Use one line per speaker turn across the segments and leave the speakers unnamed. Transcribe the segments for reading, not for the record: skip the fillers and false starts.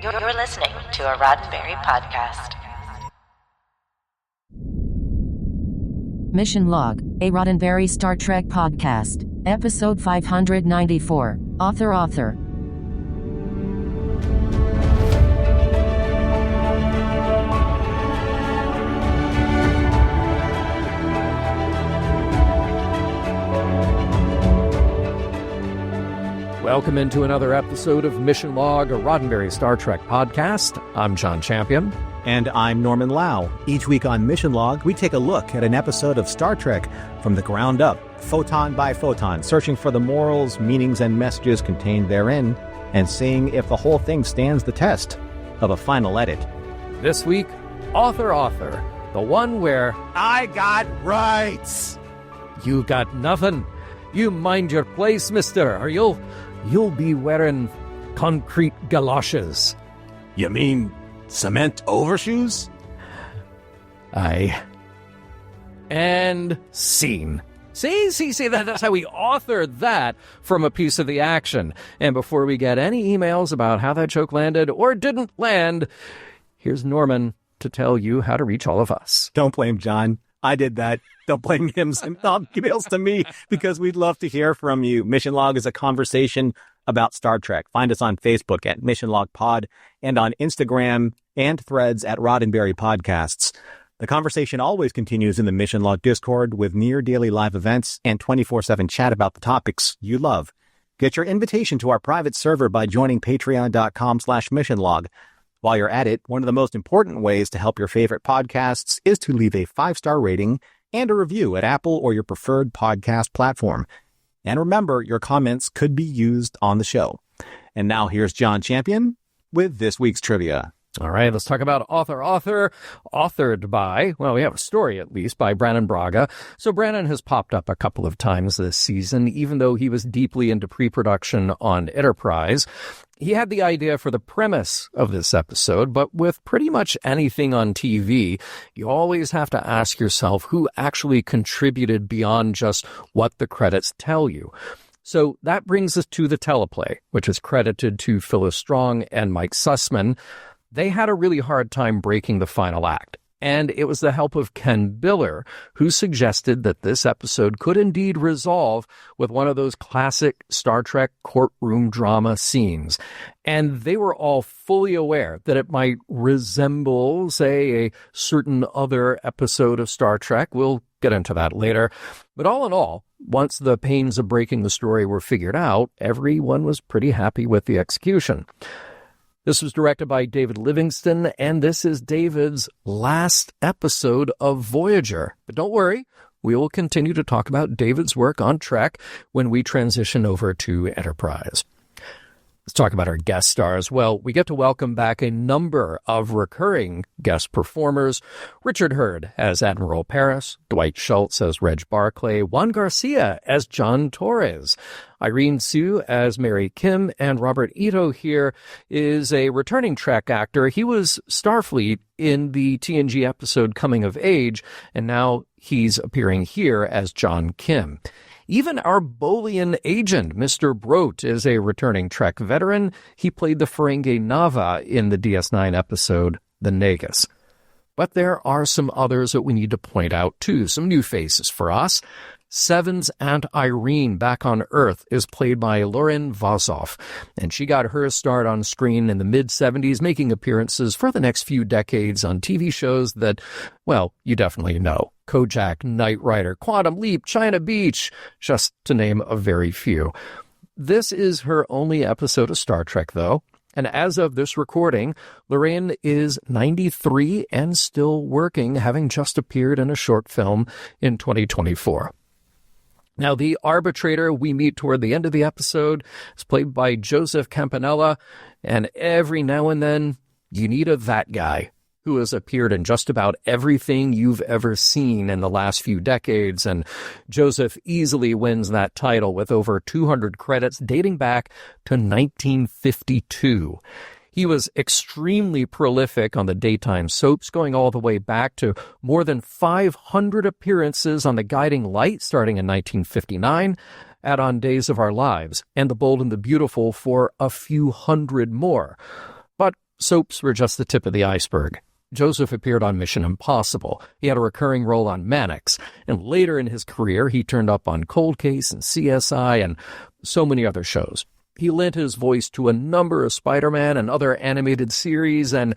You're listening to a Roddenberry podcast.
Mission Log, a Roddenberry Star Trek podcast, episode 594, author.
Welcome into another episode of Mission Log, a Roddenberry Star Trek podcast. I'm John Champion.
And I'm Norman Lau. Each week on Mission Log, we take a look at an episode of Star Trek from the ground up, photon by photon, searching for the morals, meanings, and messages contained therein, and seeing if the whole thing stands the test of a final edit.
This week, author, the one where
I got rights.
You got nothing. You mind your place, mister, or you'll be wearing concrete galoshes.
You mean cement overshoes?
Aye. And scene. See, that's how we authored that from a piece of the action. And before we get any emails about how that joke landed or didn't land, here's Norman to tell you how to reach all of us.
Don't blame John. I did that. Don't blame him. Send emails to me because we'd love to hear from you. Mission Log is a conversation about Star Trek. Find us on Facebook at Mission Log Pod and on Instagram and Threads at Roddenberry Podcasts. The conversation always continues in the Mission Log Discord with near daily live events and 24/7 chat about the topics you love. Get your invitation to our private server by joining patreon.com/missionlog. While you're at it, one of the most important ways to help your favorite podcasts is to leave a 5-star rating and a review at Apple or your preferred podcast platform. And remember, your comments could be used on the show. And now here's John Champion with this week's trivia.
All right, let's talk about authored by, well, we have a story at least, by Brannon Braga. So Brannon has popped up a couple of times this season, even though he was deeply into pre-production on Enterprise. He had the idea for the premise of this episode, but with pretty much anything on TV, you always have to ask yourself who actually contributed beyond just what the credits tell you. So that brings us to the teleplay, which is credited to Phyllis Strong and Mike Sussman. They had a really hard time breaking the final act, and it was the help of Ken Biller who suggested that this episode could indeed resolve with one of those classic Star Trek courtroom drama scenes. And they were all fully aware that it might resemble, say, a certain other episode of Star Trek. We'll get into that later. But all in all, once the pains of breaking the story were figured out, everyone was pretty happy with the execution. This was directed by David Livingston, and this is David's last episode of Voyager. But don't worry, we will continue to talk about David's work on Trek when we transition over to Enterprise. Let's talk about our guest stars. Well, we get to welcome back a number of recurring guest performers. Richard Hurd as Admiral Paris, Dwight Schultz as Reg Barclay, Juan Garcia as John Torres, Irene Sue as Mary Kim, and Robert Ito here is a returning Trek actor. He was Starfleet in the TNG episode Coming of Age, and now he's appearing here as John Kim. Even our Bolian agent, Mr. Brote, is a returning Trek veteran. He played the Ferengi Nava in the DS9 episode, The Nagus. But there are some others that we need to point out, too, some new faces for us. Seven's Aunt Irene back on Earth is played by Lauren Vazov, and she got her start on screen in the mid-70s, making appearances for the next few decades on TV shows that, well, you definitely know. Kojak, Knight Rider, Quantum Leap, China Beach, just to name a very few. This is her only episode of Star Trek, though, and as of this recording, Lorraine is 93 and still working, having just appeared in a short film in 2024. Now, the arbitrator we meet toward the end of the episode is played by Joseph Campanella, and every now and then you need a that guy who has appeared in just about everything you've ever seen in the last few decades, and Joseph easily wins that title with over 200 credits dating back to 1952. He was extremely prolific on the daytime soaps, going all the way back to more than 500 appearances on The Guiding Light starting in 1959, add on Days of Our Lives, and The Bold and the Beautiful for a few hundred more. But Soaps were just the tip of the iceberg. Joseph appeared on Mission Impossible. He had a recurring role on Mannix. And later in his career, he turned up on Cold Case and CSI and so many other shows. He lent his voice to a number of Spider-Man and other animated series, and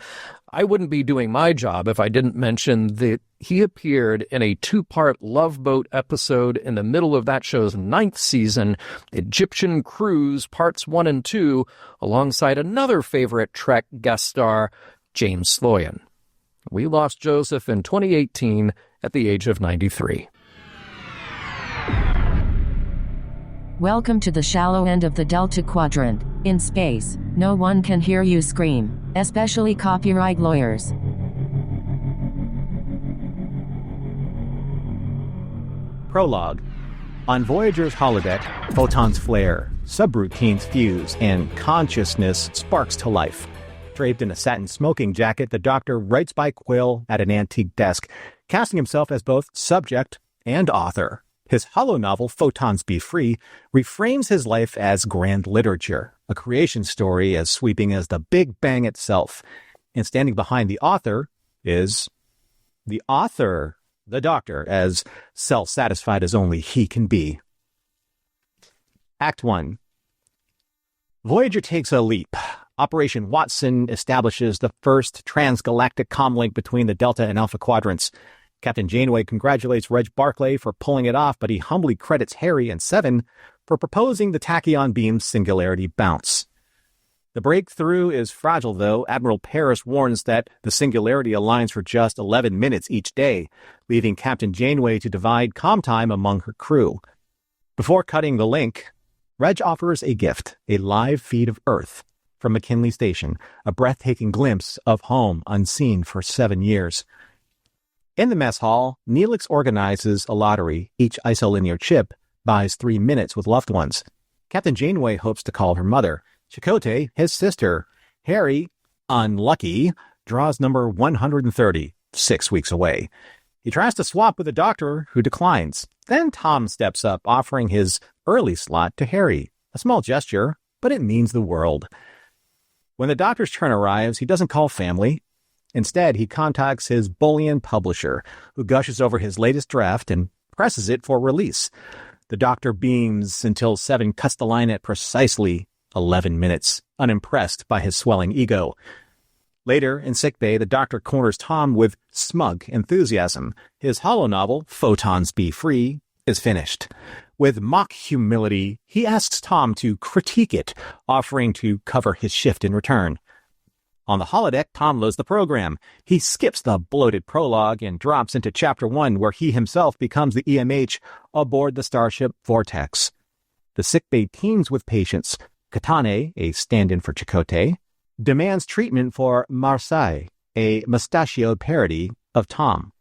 I wouldn't be doing my job if I didn't mention that he appeared in a 2-part Love Boat episode in the middle of that show's 9th season, Egyptian Cruise Parts 1 and 2, alongside another favorite Trek guest star, James Sloyan. We lost Joseph in 2018 at the age of 93.
Welcome to the shallow end of the Delta Quadrant. In space, no one can hear you scream, especially copyright lawyers.
Prologue. On Voyager's holodeck, photons flare, subroutines fuse, and consciousness sparks to life. Draped in a satin smoking jacket, the Doctor writes by quill at an antique desk, casting himself as both subject and author. His holonovel, Photons Be reframes his life as grand literature, a creation story as sweeping as the Big Bang itself. And standing behind the author is the author, the Doctor, as self-satisfied as only he can be. Act 1. Voyager takes a leap. Operation Watson establishes the first transgalactic comlink between the Delta and Alpha quadrants. Captain Janeway congratulates Reg Barclay for pulling it off, but he humbly credits Harry and Seven for proposing the tachyon beam's singularity bounce. The breakthrough is fragile, though. Admiral Paris warns that the singularity aligns for just 11 minutes each day, leaving Captain Janeway to divide comm time among her crew. Before cutting the link, Reg offers a gift, a live feed of Earth from McKinley Station, a breathtaking glimpse of home unseen for 7 years. In the mess hall, Neelix organizes a lottery. Each isolinear chip buys 3 minutes with loved ones. Captain Janeway hopes to call her mother. Chakotay, his sister. Harry, unlucky, draws number 130, 6 weeks away. He tries to swap with the Doctor, who declines. Then Tom steps up, offering his early slot to Harry. A small gesture, but it means the world. When the Doctor's turn arrives, he doesn't call family. Instead, he contacts his bullion publisher, who gushes over his latest draft and presses it for release. The Doctor beams until Seven cuts the line at precisely 11 minutes, unimpressed by his swelling ego. Later, in sickbay, the Doctor corners Tom with smug enthusiasm. His holonovel, Photons Be, is finished. With mock humility, he asks Tom to critique it, offering to cover his shift in return. On the holodeck, Tom loads the program. He skips the bloated prologue and drops into Chapter 1, where he himself becomes the EMH aboard the starship Vortex. The sickbay teems with patients. Katane, a stand-in for Chakotay, demands treatment for Marseilles, a mustachioed parody of Tom.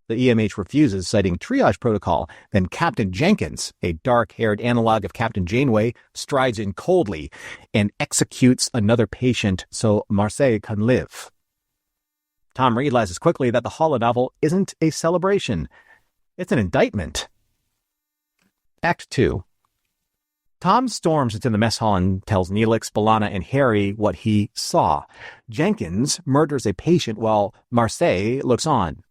The EMH refuses, citing triage protocol. Then Captain Jenkins, a dark-haired analog of Captain Janeway, strides in coldly and executes another patient so Marseille can live. Tom realizes quickly that the holonovel isn't a celebration. It's an indictment. Act 2. Tom storms into the mess hall and tells Neelix, B'Elanna, and Harry what he saw. Jenkins murders a patient while Marseille looks on.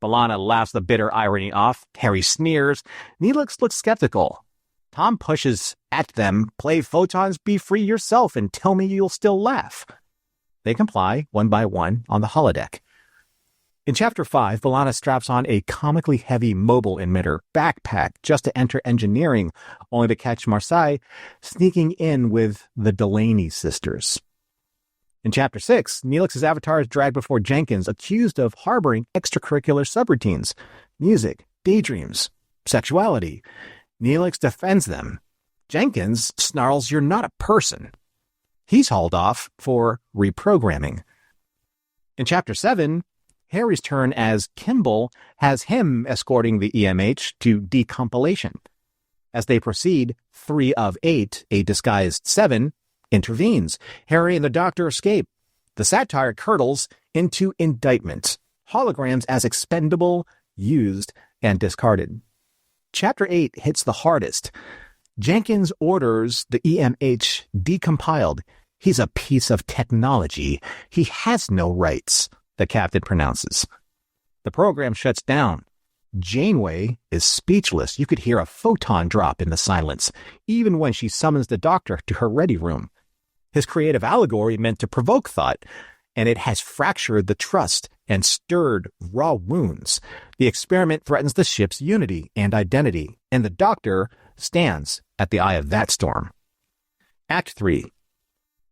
B'Elanna laughs the bitter irony off. Harry sneers. Neelix looks skeptical. Tom pushes at them, play Photons Be yourself and tell me you'll still laugh. They comply, one by one, on the holodeck. In Chapter 5, B'Elanna straps on a comically heavy mobile emitter backpack just to enter engineering, only to catch Marseille sneaking in with the Delaney sisters. In Chapter 6, Neelix's avatar is dragged before Jenkins, accused of harboring extracurricular subroutines, music, daydreams, sexuality. Neelix defends them. Jenkins snarls, "You're not a person." He's hauled off for reprogramming. In Chapter 7, Harry's turn as Kimball has him escorting the EMH to decompilation. As they proceed, 3 of 8, a disguised 7, intervenes. Harry and the Doctor escape. The satire curdles into indictment. Holograms as expendable, used, and discarded. Chapter 8 hits the hardest. Jenkins orders the EMH decompiled. He's a piece of technology. He has no rights, the captain pronounces. The program shuts down. Janeway is speechless. You could hear a photon drop in the silence, even when she summons the doctor to her ready room. His creative allegory meant to provoke thought, and it has fractured the trust and stirred raw wounds. The experiment threatens the ship's unity and identity, and the doctor stands at the eye of that storm. Act 3.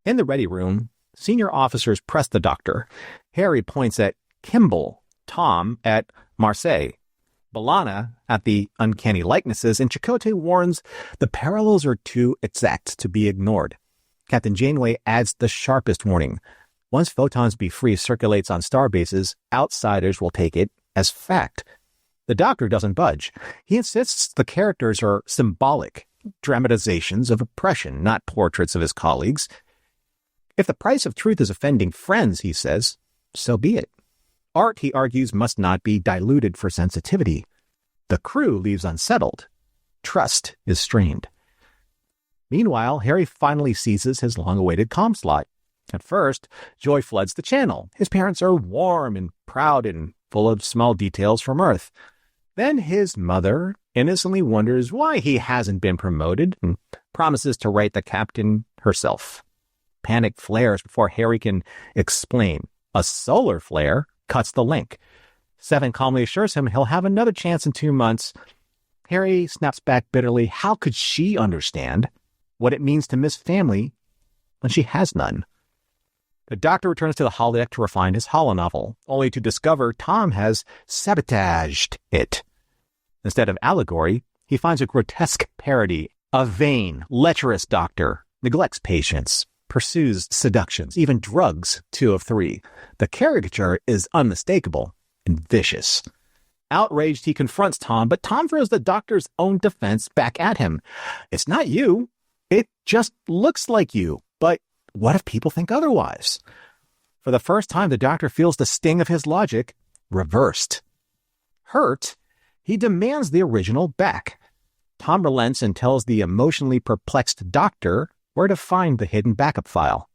In the ready room, senior officers press the doctor. Harry points at Kimball, Tom at Marseilles, B'Elanna at the uncanny likenesses, and Chakotay warns the parallels are too exact to be ignored. Captain Janeway adds the sharpest warning. Once Photons Be free circulates on starbases, outsiders will take it as fact. The doctor doesn't budge. He insists the characters are symbolic dramatizations of oppression, not portraits of his colleagues. If the price of truth is offending friends, he says, so be it. Art, he argues, must not be diluted for sensitivity. The crew leaves unsettled. Trust is strained. Meanwhile, Harry finally seizes his long-awaited comm slot. At first, joy floods the channel. His parents are warm and proud and full of small details from Earth. Then his mother innocently wonders why he hasn't been promoted and promises to write the captain herself. Panic flares before Harry can explain. A solar flare cuts the link. Seven calmly assures him he'll have another chance in 2 months. Harry snaps back bitterly. How could she understand what it means to miss family when she has none? The doctor returns to the holodeck to refine his holonovel, only to discover Tom has sabotaged it. Instead of allegory, he finds a grotesque parody. A vain, lecherous doctor neglects patients, pursues seductions, even drugs 2 of 3. The caricature is unmistakable and vicious. Outraged, he confronts Tom, but Tom throws the doctor's own defense back at him. It's not you. It just looks like you. But what if people think otherwise? For the first time, the doctor feels the sting of his logic reversed. Hurt, he demands the original back. Tom relents and tells the emotionally perplexed doctor where to find the hidden backup file.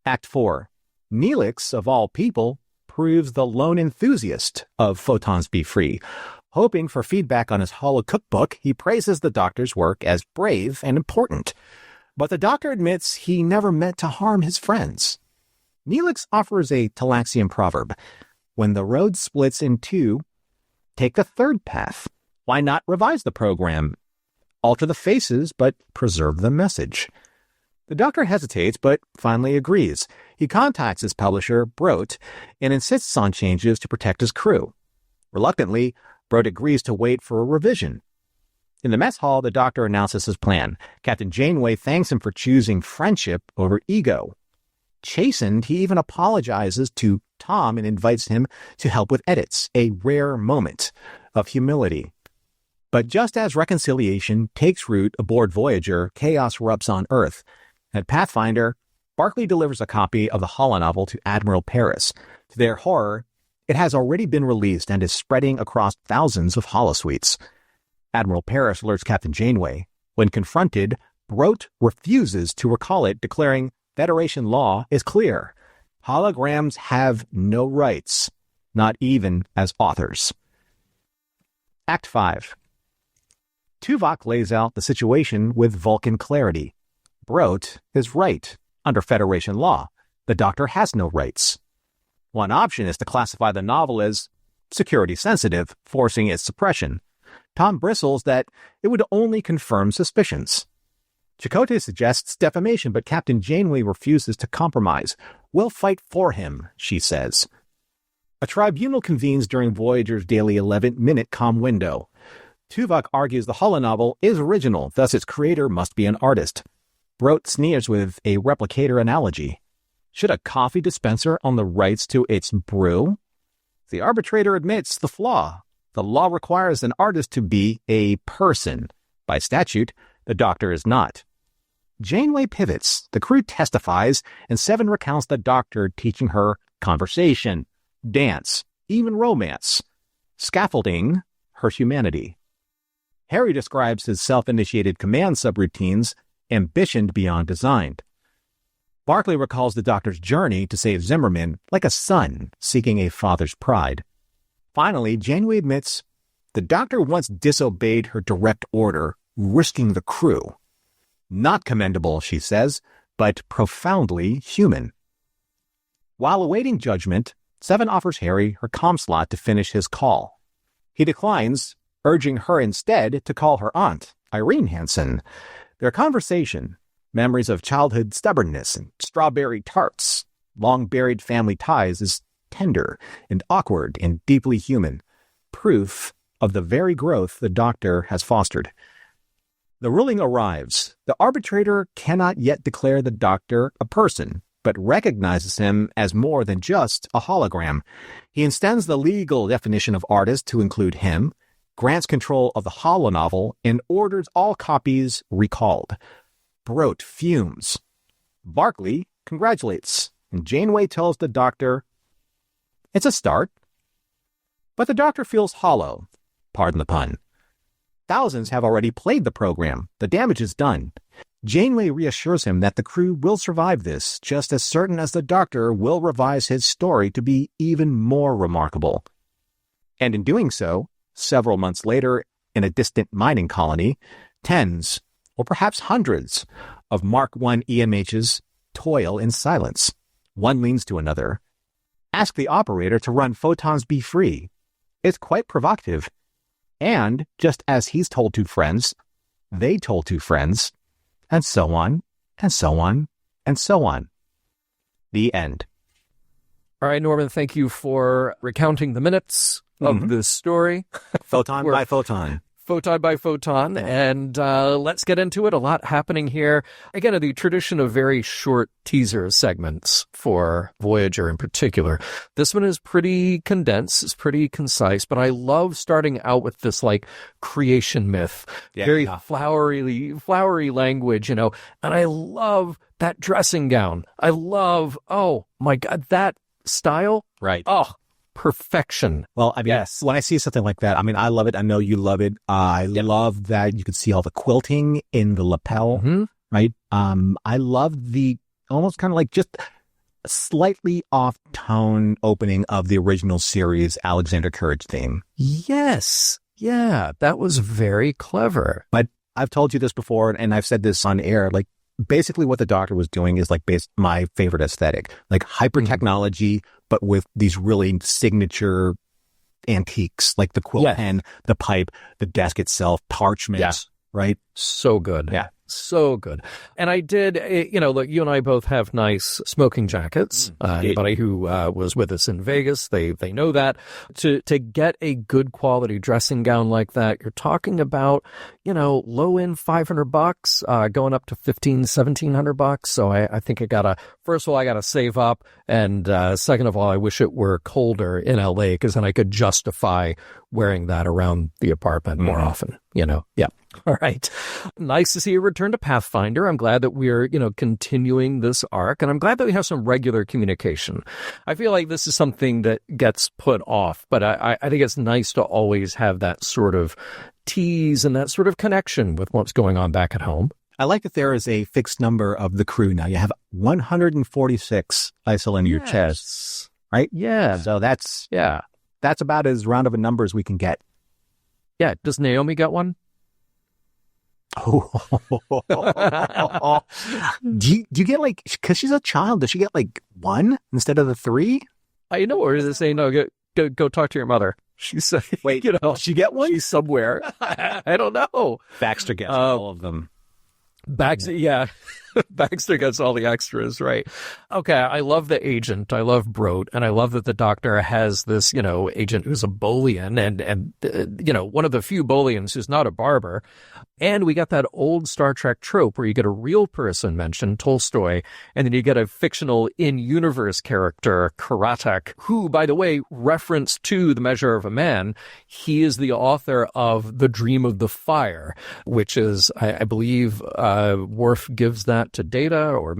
Act 4. Neelix, of all people, proves the lone enthusiast of Photons Be free. Hoping for feedback on his holo cookbook, he praises the doctor's work as brave and important. But the doctor admits he never meant to harm his friends. Neelix offers a Tulaxian proverb. When the road splits in two, take the third path. Why not revise the program? Alter the faces, but preserve the message. The doctor hesitates, but finally agrees. He contacts his publisher, Brote, and insists on changes to protect his crew. Reluctantly, Brote agrees to wait for a revision. In the mess hall, the doctor announces his plan. Captain Janeway thanks him for choosing friendship over ego. Chastened, he even apologizes to Tom and invites him to help with edits, a rare moment of humility. But just as reconciliation takes root aboard Voyager, chaos erupts on Earth. At Pathfinder, Barclay delivers a copy of the holonovel to Admiral Paris. To their horror, it has already been released and is spreading across thousands of holosuites. Admiral Paris alerts Captain Janeway. When confronted, Brote refuses to recall it, declaring Federation law is clear. Holograms have no rights, not even as authors. Act 5. Tuvok lays out the situation with Vulcan clarity. Brote is right. Under Federation law, the Doctor has no rights. One option is to classify the novel as security sensitive, forcing its suppression. Tom bristles that it would only confirm suspicions. Chakotay suggests defamation, but Captain Janeway refuses to compromise. We'll fight for him, she says. A tribunal convenes during Voyager's daily 11-minute comm window. Tuvok argues the holonovel is original, thus its creator must be an artist. Brote sneers with a replicator analogy. Should a coffee dispenser own the rights to its brew? The arbitrator admits the flaw. The law requires an artist to be a person. By statute, the Doctor is not. Janeway pivots, the crew testifies, and Seven recounts the Doctor teaching her conversation, dance, even romance, scaffolding her humanity. Harry describes his self-initiated command subroutines, ambitioned beyond design. Barclay recalls the doctor's journey to save Zimmerman like a son seeking a father's pride. Finally, Janeway admits the doctor once disobeyed her direct order, risking the crew. Not commendable, she says, but profoundly human. While awaiting judgment, Seven offers Harry her comm slot to finish his call. He declines, urging her instead to call her aunt, Irene Hansen. Their conversation, memories of childhood stubbornness and strawberry tarts, long-buried family ties, is tender and awkward and deeply human, proof of the very growth the doctor has fostered. The ruling arrives. The arbitrator cannot yet declare the doctor a person, but recognizes him as more than just a hologram. He extends the legal definition of artist to include him, grants control of the holonovel, and orders all copies recalled. Brote fumes. Barclay congratulates, and Janeway tells the doctor it's a start. But the doctor feels hollow. Pardon the pun. Thousands have already played the program. The damage is done. Janeway reassures him that the crew will survive this, just as certain as the doctor will revise his story to be even more remarkable. And in doing so, several months later, in a distant mining colony, tens, or perhaps hundreds, of Mark I EMHs toil in silence. One leans to another. Ask the operator to run Photons Be free. It's quite provocative. And, just as he's told two friends, they told two friends, and so on, and so on, and so on. The end.
All right, Norman, thank you for recounting the minutes of this story.
Photon by photon.
Photon by photon, and let's get into it. A lot happening here. Again, the tradition of very short teaser segments for Voyager in particular. This one is pretty condensed, it's pretty concise, but I love starting out with this like creation myth. Very flowery language, and I love that dressing gown. I love, oh my God, that style.
Right.
Oh, perfection.
Well, I mean, when I see something like that, I mean, I love it. I know you love it. I love that you can see all the quilting in the lapel, right? I love the almost kind of like just slightly off-tone opening of the original series Alexander Courage theme.
Yes. Yeah, that was very clever.
But I've told you this before, and I've said this on air, like, basically what the doctor was doing is like my favorite aesthetic, like hyper technology, but with these really signature antiques, like the quilt pen, the pipe, the desk itself, parchment, right?
So good.
Yeah.
So good. And I did, look, you and I both have nice smoking jackets. Anybody who was with us in Vegas, they know that. To get a good quality dressing gown like that, you're talking about, low end $500, going up to $1,500-$1,700. So I think first of all, I gotta save up. And second of all, I wish it were colder in LA, because then I could justify wearing that around the apartment more often, Yeah. All right. Nice to see you return to Pathfinder. I'm glad that we're, continuing this arc, and I'm glad that we have some regular communication. I feel like this is something that gets put off, but I think it's nice to always have that sort of tease and that sort of connection with what's going on back at home.
I like that there is a fixed number of the crew now. You have 146 ISIL in your chest, right?
Yeah.
So that's about as round of a number as we can get.
Yeah. Does Naomi get one?
Oh, do you get like, because she's a child, does she get like one instead of the three?
I know, or is it saying, no, go talk to your mother? She's
wait, she get one?
She's somewhere. I don't know.
Baxter gets all of them.
Baxter gets all the extras, right? Okay, I love the agent. I love Brote, and I love that the doctor has this, agent who's a Bolian, and one of the few Bolians who's not a barber. And we got that old Star Trek trope where you get a real person mentioned, Tolstoy, and then you get a fictional in-universe character, Karatek, who, by the way, reference to The Measure of a Man, he is the author of The Dream of the Fire, which is, I believe, Worf gives that to Data, or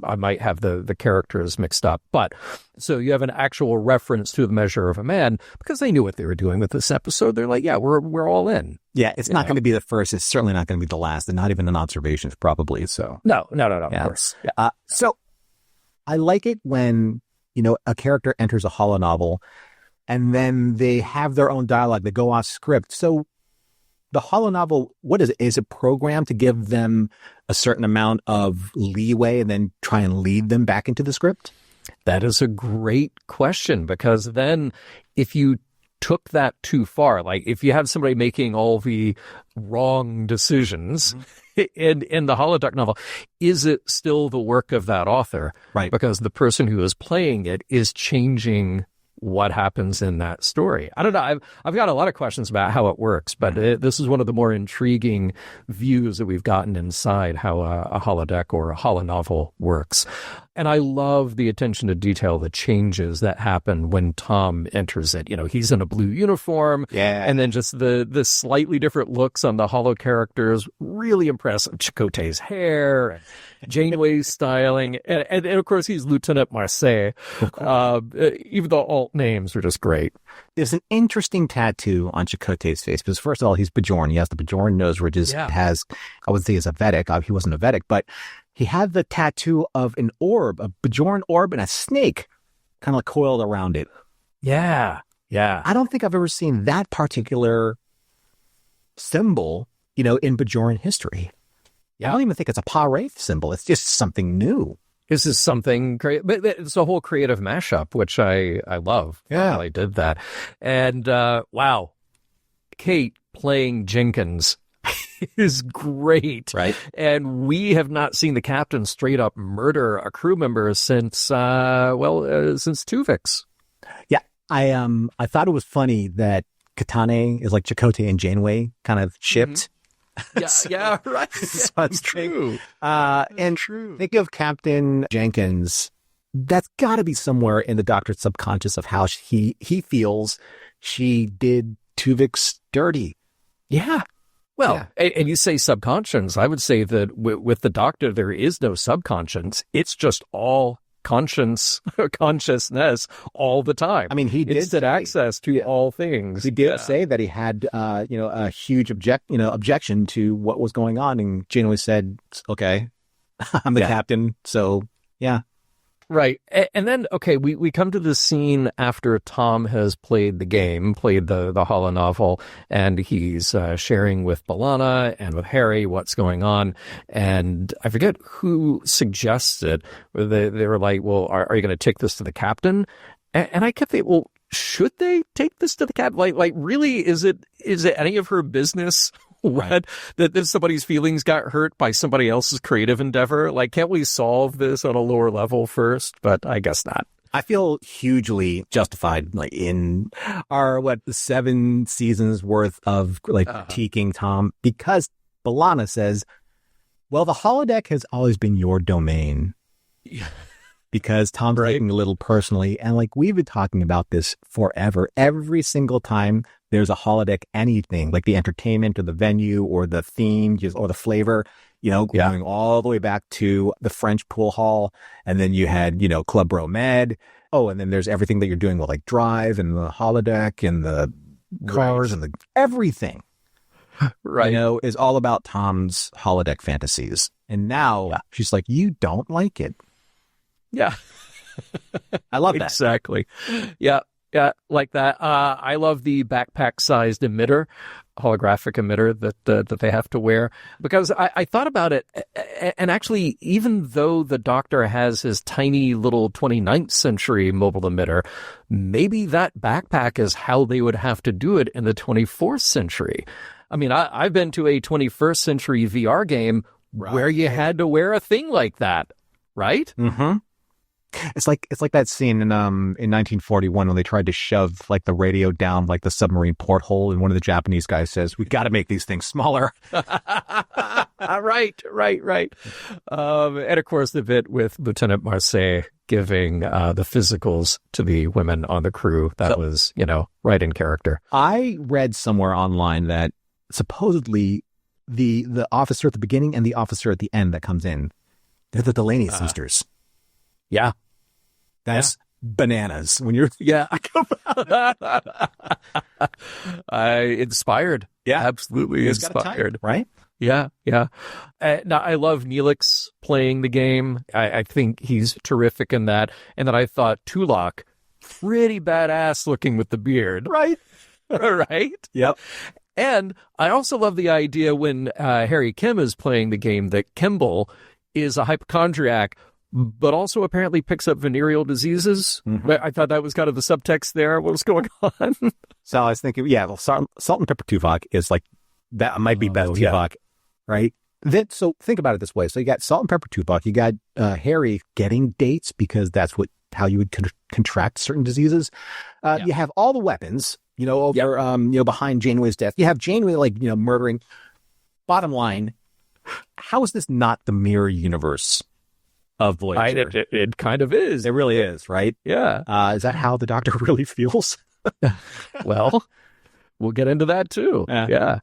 I might have the characters mixed up. But so you have an actual reference to The Measure of a Man, because they knew what they were doing with this episode. They're like, yeah, we're all in.
Yeah, it's not going to be the first. It's certainly not going to be the last, and not even an observations, probably. So
no, of course.
Yeah. So I like it when, a character enters a holonovel and then they have their own dialogue. They go off script. So the holonovel, what is it? Is it programmed to give them a certain amount of leeway and then try and lead them back into the script?
That is a great question, because then if you took that too far, like if you have somebody making all the wrong decisions in the holodeck novel, is it still the work of that author?
Right.
Because the person who is playing it is changing what happens in that story. I don't know. I've got a lot of questions about how it works, but this is one of the more intriguing views that we've gotten inside how a holodeck or a holonovel works. And I love the attention to detail, the changes that happen when Tom enters it. He's in a blue uniform.
Yeah.
And then just the slightly different looks on the holo characters, really impressive. Chakotay's hair, Janeway's styling. And of course, he's Lieutenant Marseilles. Even the alt names are just great.
There's an interesting tattoo on Chakotay's face because, first of all, he's Bajoran. He has the Bajoran nose, which has, I would say, is a Vedic. He wasn't a Vedic, but he had the tattoo of an orb, a Bajoran orb, and a snake kind of like coiled around it.
Yeah. Yeah.
I don't think I've ever seen that particular symbol, in Bajoran history.
Yeah.
I don't even think it's a Pa-Wraith symbol. It's just something new.
This is something great, but it's a whole creative mashup, which I love.
Yeah.
How they did that. And wow, Kate playing Jenkins is great.
Right.
And we have not seen the captain straight up murder a crew member since Tuvix.
Yeah. I thought it was funny that Katane is like Chakotay and Janeway kind of shipped.
Yeah, yeah, right.
That's true. And think of Captain Jenkins. That's got to be somewhere in the Doctor's subconscious of how he feels she did Tuvix dirty.
Yeah. Well, and you say subconscious. I would say that with the Doctor, there is no subconscious. It's just all consciousness all the time.
I mean, he did
instant access to all things.
He did say that he had, a huge objection to what was going on, and Janeway said, "Okay, I'm the captain." So, yeah.
Right. And then, okay, we come to this scene after Tom has played the holonovel, and he's sharing with B'Elanna and with Harry what's going on. And I forget who suggests it. They were like, well, are you going to take this to the captain? And I kept thinking, well, should they take this to the captain? Like really, is it any of her business? Right. That somebody's feelings got hurt by somebody else's creative endeavor? Like, can't we solve this on a lower level first? But I guess not.
I feel hugely justified, like in our 7 seasons worth of critiquing Tom, because B'Elanna says, "Well, the holodeck has always been your domain." Yeah. Because Tom's taking a little personally, and we've been talking about this forever. Every single time there's a holodeck, anything like the entertainment or the venue or the theme or the flavor, going all the way back to the French pool hall, and then you had Club Med. Oh, and then there's everything that you're doing with Drive and the holodeck and the cars and everything. Right, is all about Tom's holodeck fantasies. And now she's like, "You don't like it."
Yeah.
I love that.
Exactly. Yeah. Yeah. Like that. I love the backpack-sized emitter, holographic emitter that they have to wear, because I thought about it. And actually, even though the Doctor has his tiny little 29th century mobile emitter, maybe that backpack is how they would have to do it in the 24th century. I mean, I've been to a 21st century VR game where you had to wear a thing like that. Right?
Mm-hmm. It's like that scene in 1941 when they tried to shove the radio down the submarine porthole, and one of the Japanese guys says, "We got to make these things smaller."
Right. And of course, the bit with Lieutenant Marseilles giving the physicals to the women on the crew, that was right in character.
I read somewhere online that supposedly the officer at the beginning and the officer at the end that comes in, they're the Delaney sisters.
Yeah.
That's bananas. When you're...
Yeah. Inspired. Yeah. Absolutely inspired.
Right?
Yeah. Now, I love Neelix playing the game. I think he's terrific in that. And then I thought Tulak, pretty badass looking with the beard.
Right.
Right?
Yep.
And I also love the idea when Harry Kim is playing the game that Kimball is a hypochondriac, but also apparently picks up venereal diseases. Mm-hmm. I thought that was kind of the subtext there. What was going on?
So I was thinking, Salt and Pepper Tuvok is like, that might be best Tuvok, right? So think about it this way. So you got Salt and Pepper Tuvok, you got Harry getting dates because that's how you would contract certain diseases. You have all the weapons, behind Janeway's death. You have Janeway murdering. Bottom line, how is this not the mirror universe of Voyager?
It kind of is.
It really is, right?
Yeah.
Is that how the Doctor really feels?
Well, we'll get into that too. Yeah.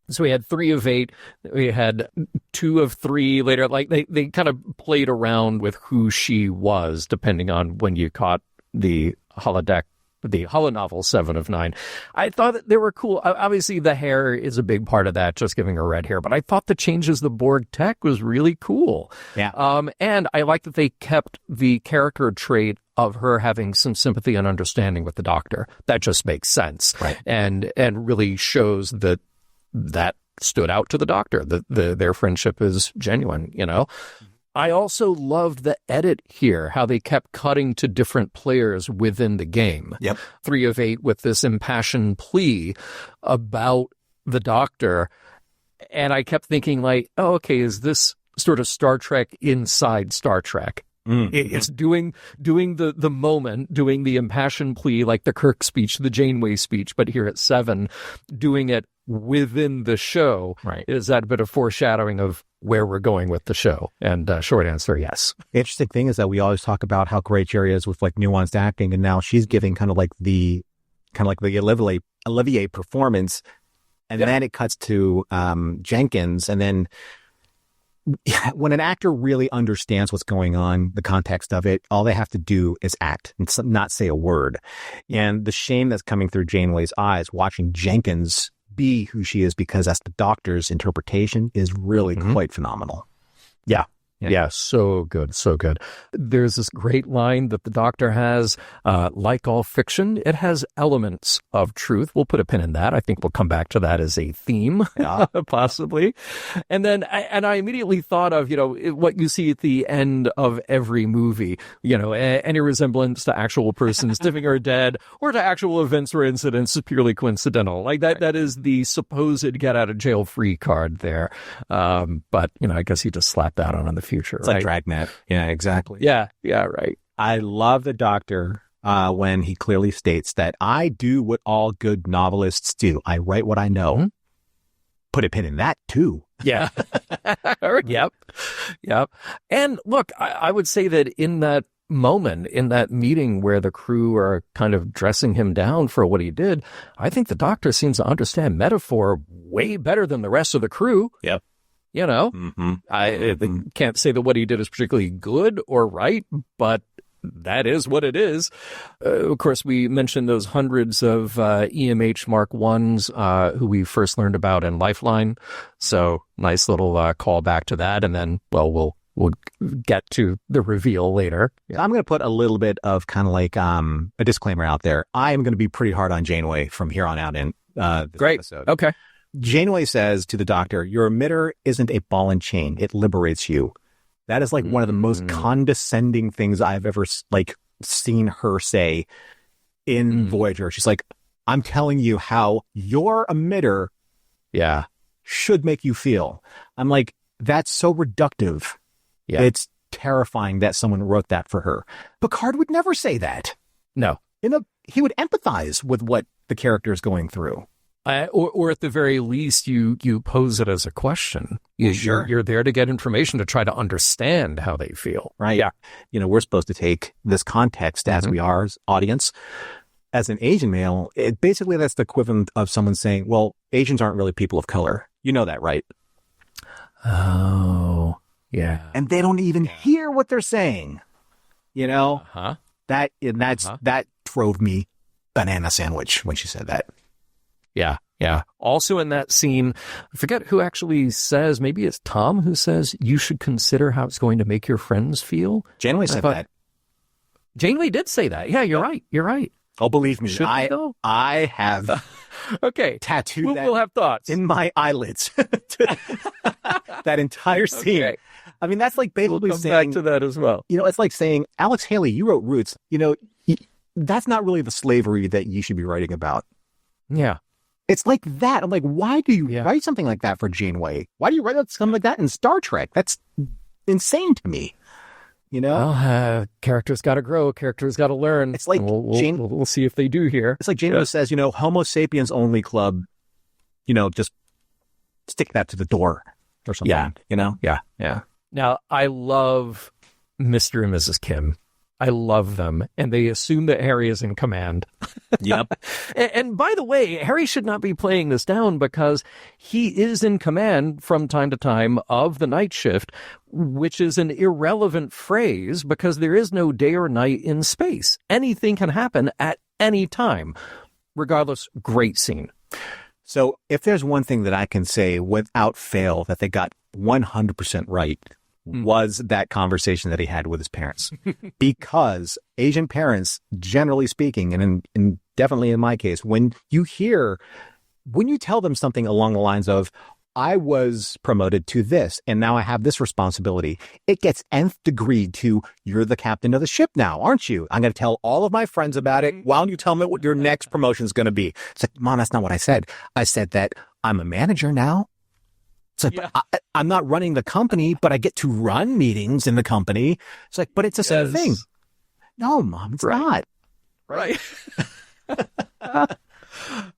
So we had 3 of 8. We had 2 of 3 later. Like they kind of played around with who she was, depending on when you caught the holodeck, the holonovel 7 of 9. I thought that they were cool. Obviously, the hair is a big part of that, just giving her red hair. But I thought the changes the Borg tech was really cool.
Yeah.
And I like that they kept the character trait of her having some sympathy and understanding with the Doctor. That just makes sense.
Right.
And really shows that stood out to the Doctor, that their friendship is genuine, I also loved the edit here, how they kept cutting to different players within the game.
Yep.
3 of 8 with this impassioned plea about the Doctor. And I kept thinking is this sort of Star Trek inside Star Trek? Mm-hmm. It's doing the moment, doing the impassioned plea like the Kirk speech, the Janeway speech, but here at 7, doing it within the show.
Right.
Is that a bit of foreshadowing of where we're going with the show? And short answer, yes.
The interesting thing is that we always talk about how great Jerry is with nuanced acting, and now she's giving kind of like the Olivier performance, and then it cuts to Jenkins, and then when an actor really understands what's going on, the context of it, all they have to do is act and not say a word. And the shame that's coming through Janeway's eyes watching Jenkins be who she is, because that's the Doctor's interpretation, is really quite phenomenal.
Yeah, so good, so good. There's this great line that the Doctor has, like all fiction, it has elements of truth. We'll put a pin in that. I think we'll come back to that as a theme, possibly. And then, I immediately thought of, what you see at the end of every movie, any resemblance to actual persons living or dead, or to actual events or incidents is purely coincidental. Like that is the supposed get out of jail free card there. But, I guess he just slapped that on the future.
It's like Dragnet. Yeah, exactly.
Yeah, right.
I love the Doctor when he clearly states that I do what all good novelists do. I write what I know. Mm-hmm. Put a pin in that, too.
Yeah. Yep. And look, I would say that in that moment, in that meeting where the crew are kind of dressing him down for what he did, I think the Doctor seems to understand metaphor way better than the rest of the crew.
Yep.
I can't say that what he did is particularly good or right, but that is what it is. Of course, we mentioned those hundreds of EMH Mark I's who we first learned about in Lifeline. So nice little call back to that. And then, we'll get to the reveal later.
Yeah. I'm going to put a little bit of kind of like a disclaimer out there. I am going to be pretty hard on Janeway from here on out in this episode.
Okay.
Janeway says to the Doctor, your emitter isn't a ball and chain. It liberates you. That is like one of the most condescending things I've ever seen her say in Voyager. She's like, I'm telling you how your emitter should make you feel. I'm like, that's so reductive. Yeah. It's terrifying that someone wrote that for her. Picard would never say that.
No.
He would empathize with what the character is going through.
Or at the very least, you pose it as a question. You're there to get information to try to understand how they feel.
Right. Yeah. We're supposed to take this context as we are as audience. As an Asian male, basically that's the equivalent of someone saying, well, Asians aren't really people of color. You know that, right?
Oh, yeah.
And they don't even hear what they're saying. That drove me banana sandwich when she said that.
Yeah. Yeah. Also in that scene, I forget who actually says, maybe it's Tom who says, you should consider how it's going to make your friends feel.
Janeway said that.
Janeway did say that. Yeah, you're right. You're right.
Oh, believe me,
Should we, though?
I have
okay.
tattooed that
We'll have thoughts.
in my eyelids. That entire scene.
Okay.
I mean, that's like
We'll
basically
come
saying,
back to that as well.
it's like saying, Alex Haley, you wrote Roots. That's not really the slavery that you should be writing about.
Yeah.
It's like that. I'm like, why do you
Yeah.
write something like that for Janeway? Why do you write something like that in Star Trek? That's insane to me.
Well, characters got to grow. Characters got to learn.
It's like
And we'll see if they do here.
It's like Janeway says, Homo sapiens only club, just stick that to the door or something.
Yeah.
Yeah.
Now, I love Mr. and Mrs. Kim. I love them. And they assume that Harry is in command.
Yep.
And by the way, Harry should not be playing this down because he is in command from time to time of the night shift, which is an irrelevant phrase because there is no day or night in space. Anything can happen at any time. Regardless, great scene.
So if there's one thing that I can say without fail that they got 100% right, was that conversation that he had with his parents. Because Asian parents, generally speaking, and definitely in my case, when you tell them something along the lines of, I was promoted to this, and now I have this responsibility, it gets nth degree to, you're the captain of the ship now, aren't you? I'm going to tell all of my friends about it. Why don't you tell me what your next promotion is going to be? It's like, Mom, that's not what I said. I said that I'm a manager now. It's like, I'm not running the company, but I get to run meetings in the company. It's like, but it's the same thing. No, Mom, it's not.
Right.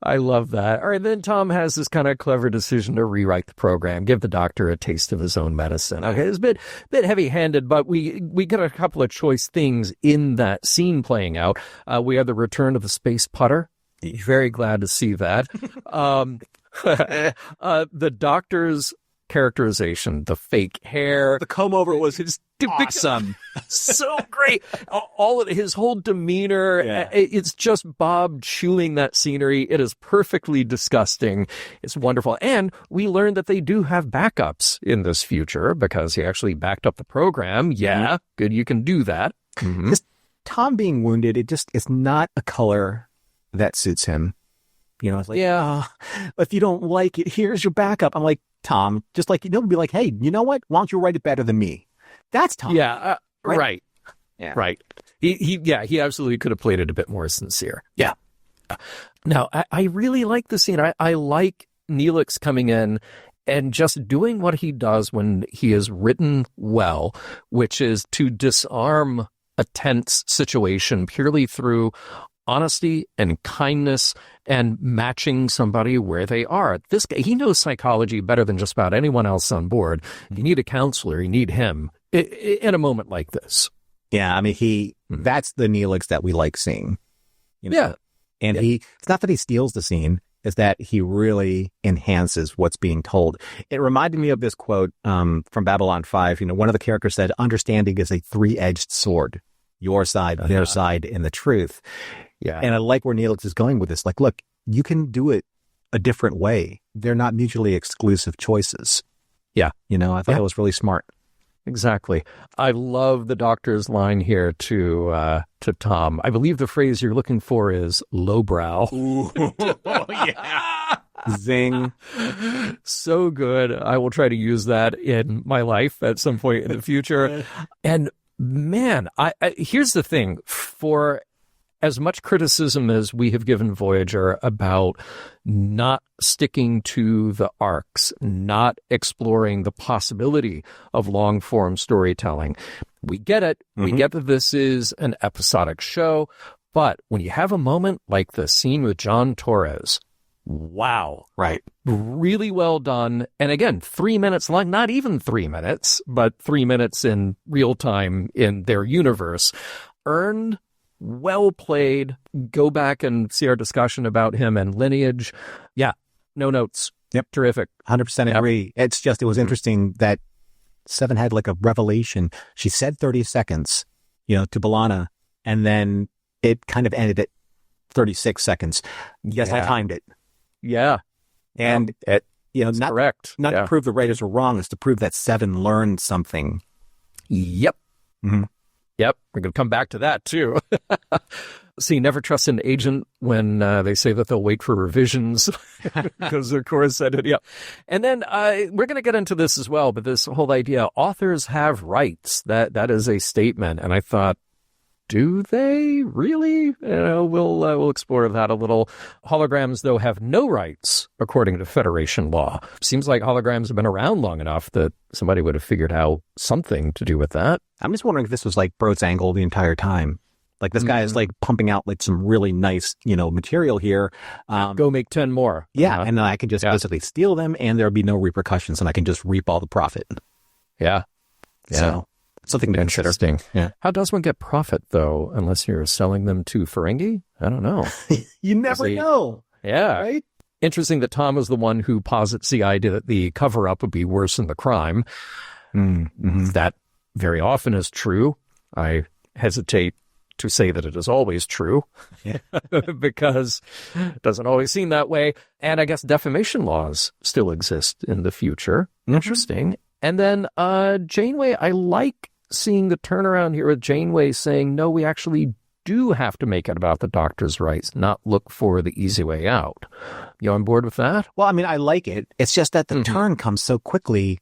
I love that. All right, then Tom has this kind of clever decision to rewrite the program, give the doctor a taste of his own medicine. Okay, it's a bit heavy-handed, but we get a couple of choice things in that scene playing out. We have the return of the space putter. Very glad to see that. The doctor's characterization, the fake hair,
The comb over was awesome.
so great. All of his whole demeanor, it's just Bob chewing that scenery. It is perfectly disgusting. It's wonderful. And we learned that they do have backups in this future because he actually backed up the program. Yeah, good. You can do that. Mm-hmm.
Just Tom being wounded, it's not a color that suits him. It's like, if you don't like it, here's your backup. I'm like, Tom, just like, be like, hey, you know what? Why don't you write it better than me? That's Tom.
Yeah, right.
Yeah.
Right. He absolutely could have played it a bit more sincere.
Yeah.
Now, I really like the scene. I like Neelix coming in and just doing what he does when he is written well, which is to disarm a tense situation purely through honesty and kindness and matching somebody where they are. This guy, he knows psychology better than just about anyone else on board. You need a counselor. You need him in a moment like this.
Yeah, I mean, that's the Neelix that we like seeing.
Yeah.
And it's not that he steals the scene, it's that he really enhances what's being told. It reminded me of this quote from Babylon 5. One of the characters said, understanding is a three-edged sword. Your side, their side, and the truth.
Yeah.
And I like where Neelix is going with this. Like, look, you can do it a different way. They're not mutually exclusive choices.
Yeah.
I thought that was really smart.
Exactly. I love the doctor's line here to Tom. I believe the phrase you're looking for is lowbrow.
Ooh, yeah. Zing.
So good. I will try to use that in my life at some point in the future. And man, I here's the thing. For as much criticism as we have given Voyager about not sticking to the arcs, not exploring the possibility of long-form storytelling, we get it. Mm-hmm. We get that this is an episodic show. But when you have a moment like the scene with John Torres, wow.
Right.
Really well done. And again, 3 minutes long, not even 3 minutes, but 3 minutes in real time in their universe. Earned, well played. Go back and see our discussion about him and lineage. Yeah. No notes.
Yep.
Terrific.
100% agree. It was interesting that Seven had like a revelation. She said 30 seconds, to B'Elanna, and then it kind of ended at 36 seconds. Yes, I timed it.
Yeah.
And, not
correct.
to prove the writers were wrong, it's to prove that Seven learned something.
Yep.
Mm-hmm.
Yep. We're going to come back to that, too. See, never trust an agent when they say that they'll wait for revisions because of course I did. Yeah. And then we're going to get into this as well, but this whole idea, authors have rights. That is a statement. And I thought, do they really? We'll explore that a little. Holograms, though, have no rights according to Federation law. Seems like holograms have been around long enough that somebody would have figured out something to do with that.
I'm just wondering if this was like Broad's angle the entire time. Like this guy is like pumping out like some really nice, material here.
Go make 10 more.
Yeah. And I can just basically steal them and there'll be no repercussions and I can just reap all the profit.
Yeah. Yeah.
So something to consider.
Interesting.
Yeah.
How does one get profit though, unless you're selling them to Ferengi? I don't know.
You never know.
Yeah.
Right?
Interesting that Tom is the one who posits the idea that the cover-up would be worse than the crime. Mm-hmm. That very often is true. I hesitate to say that it is always true because it doesn't always seem that way. And I guess defamation laws still exist in the future. Interesting. And then Janeway, I like seeing the turnaround here with Janeway saying, no, we actually do have to make it about the Doctor's rights, not look for the easy way out. You on board with that?
Well, I mean, I like it. It's just that the turn comes so quickly.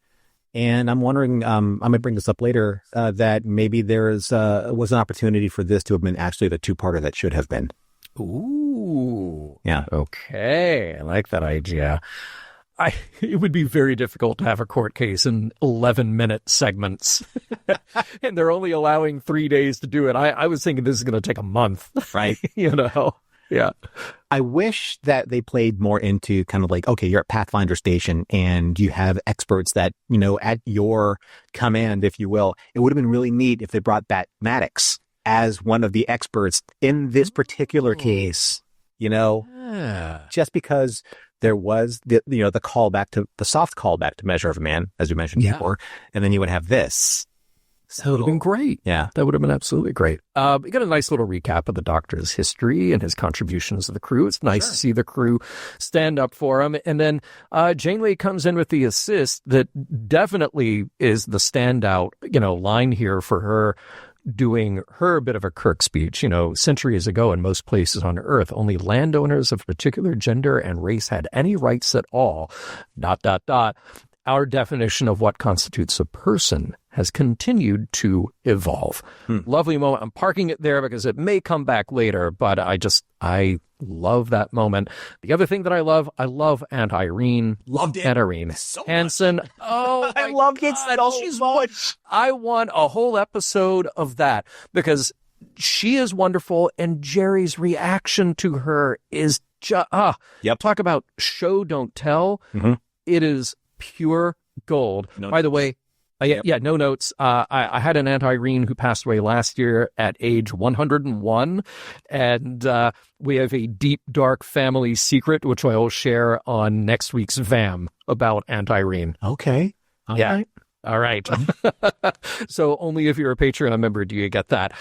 And I'm wondering, I might bring this up later, that maybe was an opportunity for this to have been actually the two-parter that should have been.
Ooh.
Yeah.
Okay. I like that idea. It would be very difficult to have a court case in 11-minute segments. And they're only allowing 3 days to do it. I was thinking this is going to take a month.
Right.
Yeah.
I wish that they played more into kind of like, okay, you're at Pathfinder Station and you have experts that, at your command, if you will. It would have been really neat if they brought back Maddox as one of the experts in this particular case, just because there was the callback to the soft callback to Measure of a Man, as we mentioned before. And then you would have this.
That would have been great.
Yeah.
That would have been absolutely great. We got a nice little recap of the Doctor's history and his contributions to the crew. It's nice to see the crew stand up for him. And then Janeway comes in with the assist that definitely is the standout, line here for her doing her bit of a Kirk speech. Centuries ago in most places on Earth, only landowners of a particular gender and race had any rights at all. ... Our definition of what constitutes a person has continued to evolve. Lovely moment. I'm parking it there because it may come back later, but I love that moment. The other thing that I love Aunt Irene.
Loved it.
Aunt Irene
so
Hansen.
Much.
Oh,
I loved it so much.
I want a whole episode of that because she is wonderful and Jerry's reaction to her is just, talk about show, don't tell. It is pure gold. By the way, no notes. I had an Aunt Irene who passed away last year at age 101, and we have a deep, dark family secret, which I will share on next week's VAM about Aunt Irene.
Okay.
All right. So only if you're a Patreon member do you get that.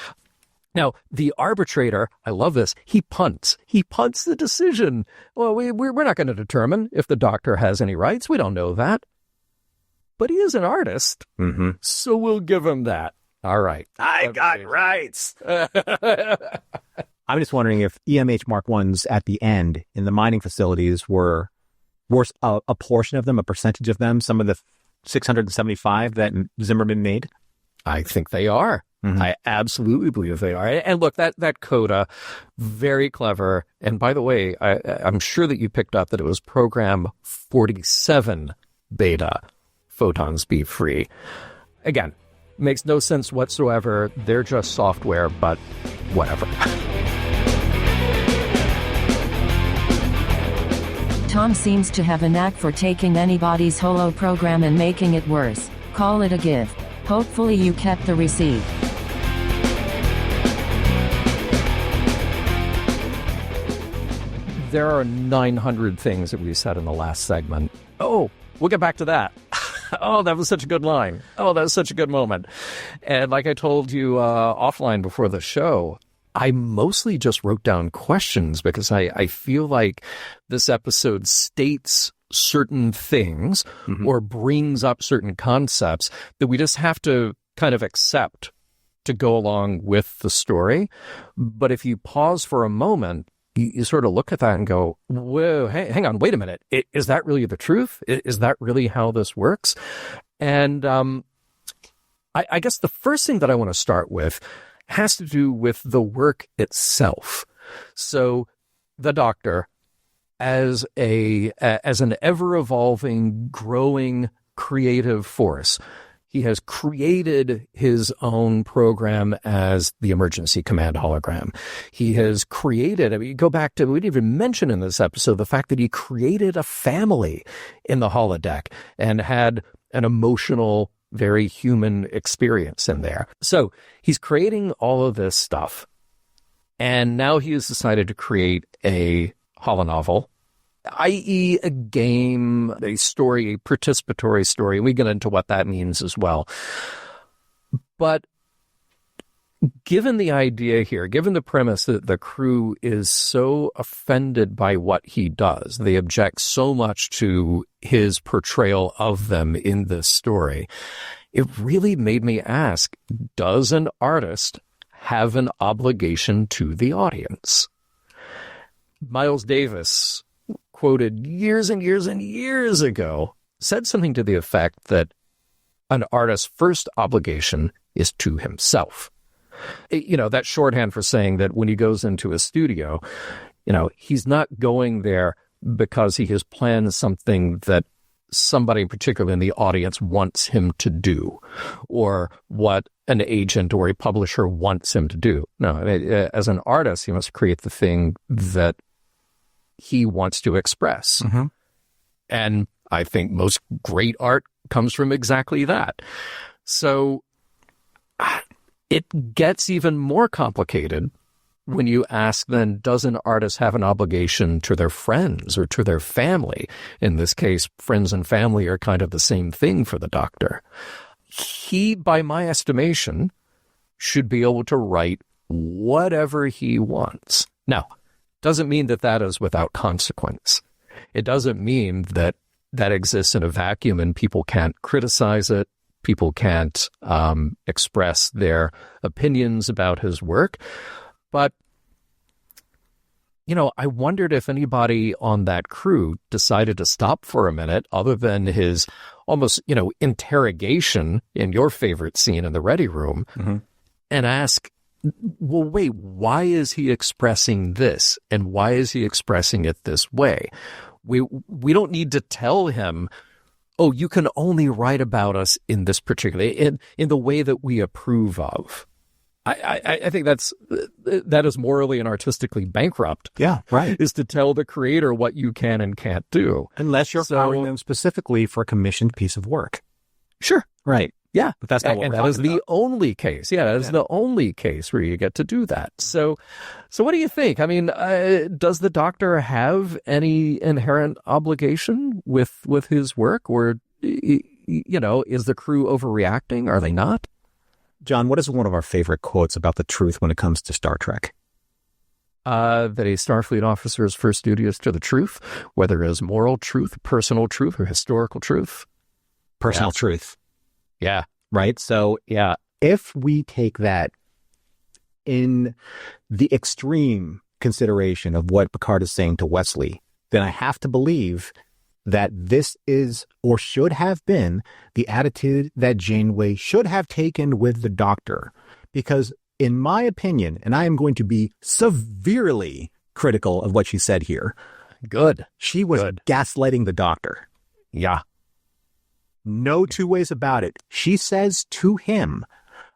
Now, the arbitrator, I love this, he punts. He punts the decision. Well, we're not going to determine if the Doctor has any rights. We don't know that. But he is an artist, so we'll give him that. All right.
I got rights. I'm just wondering if EMH Mark 1s at the end in the mining facilities were a portion of them, a percentage of them, some of the 675 that Zimmerman made.
I think they are. I absolutely believe they are. And look, that coda, very clever. And by the way, I'm sure that you picked up that it was program 47 beta, Photons Be free. Again, makes no sense whatsoever. They're just software, but whatever.
Tom seems to have a knack for taking anybody's holo program and making it worse. Call it a gift. Hopefully you kept the receipt.
There are 900 things that we said in the last segment. Oh, we'll get back to that. Oh, that was such a good line. Oh, that was such a good moment. And like I told you offline before the show, I mostly just wrote down questions because I feel like this episode states certain things or brings up certain concepts that we just have to kind of accept to go along with the story. But if you pause for a moment, you sort of look at that and go, whoa, hey, hang on, wait a minute. Is that really the truth? Is that really how this works? And I guess the first thing that I want to start with has to do with the work itself. So the Doctor, as an ever-evolving, growing, creative force, he has created his own program as the emergency command hologram. He has created, go back to, we didn't even mention in this episode, the fact that he created a family in the holodeck and had an emotional, very human experience in there. So he's creating all of this stuff. And now he has decided to create a holonovel, i.e. a game, a story, a participatory story. We get into what that means as well. But given the idea here, given the premise that the crew is so offended by what he does, they object so much to his portrayal of them in this story, it really made me ask, does an artist have an obligation to the audience? Miles Davis, quoted years and years and years ago, said something to the effect that an artist's first obligation is to himself. That shorthand for saying that when he goes into a studio, he's not going there because he has planned something that somebody, particularly in the audience, wants him to do, or what an agent or a publisher wants him to do. No, as an artist, he must create the thing that he wants to express. Mm-hmm. And I think most great art comes from exactly that. So it gets even more complicated when you ask, then, does an artist have an obligation to their friends or to their family? In this case, friends and family are kind of the same thing for the Doctor. He, by my estimation, should be able to write whatever he wants. Now, doesn't mean that is without consequence. It doesn't mean that exists in a vacuum and people can't criticize it. People can't express their opinions about his work. But, I wondered if anybody on that crew decided to stop for a minute, other than his almost, interrogation in your favorite scene in the Ready Room, and ask, well, wait, why is he expressing this? And why is he expressing it this way? We don't need to tell him, oh, you can only write about us in this particular, in the way that we approve of. I think that is morally and artistically bankrupt.
Yeah, right.
Is to tell the creator what you can and can't do.
Unless you're hiring them specifically for a commissioned piece of work.
Sure.
Right.
Yeah.
But that's not what
that is the only case. Yeah, that is the only case where you get to do that. So what do you think? I mean, does the Doctor have any inherent obligation with his work? Or, is the crew overreacting? Are they not?
John, what is one of our favorite quotes about the truth when it comes to Star Trek?
That a Starfleet officer's first duty is to the truth, whether it is moral truth, personal truth, or historical truth.
Personal truth.
Yeah.
Right? So, yeah, if we take that in the extreme consideration of what Picard is saying to Wesley, then I have to believe that this is, or should have been, the attitude that Janeway should have taken with the Doctor. Because in my opinion, and I am going to be severely critical of what she said here.
Good.
She was gaslighting the Doctor.
Yeah.
No two ways about it. She says to him,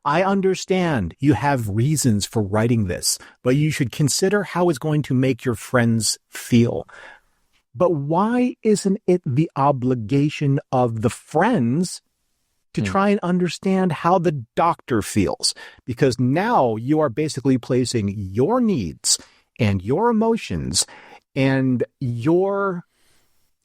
I understand you have reasons for writing this, but you should consider how it's going to make your friends feel. But why isn't it the obligation of the friends to try and understand how the Doctor feels? Because now you are basically placing your needs and your emotions and your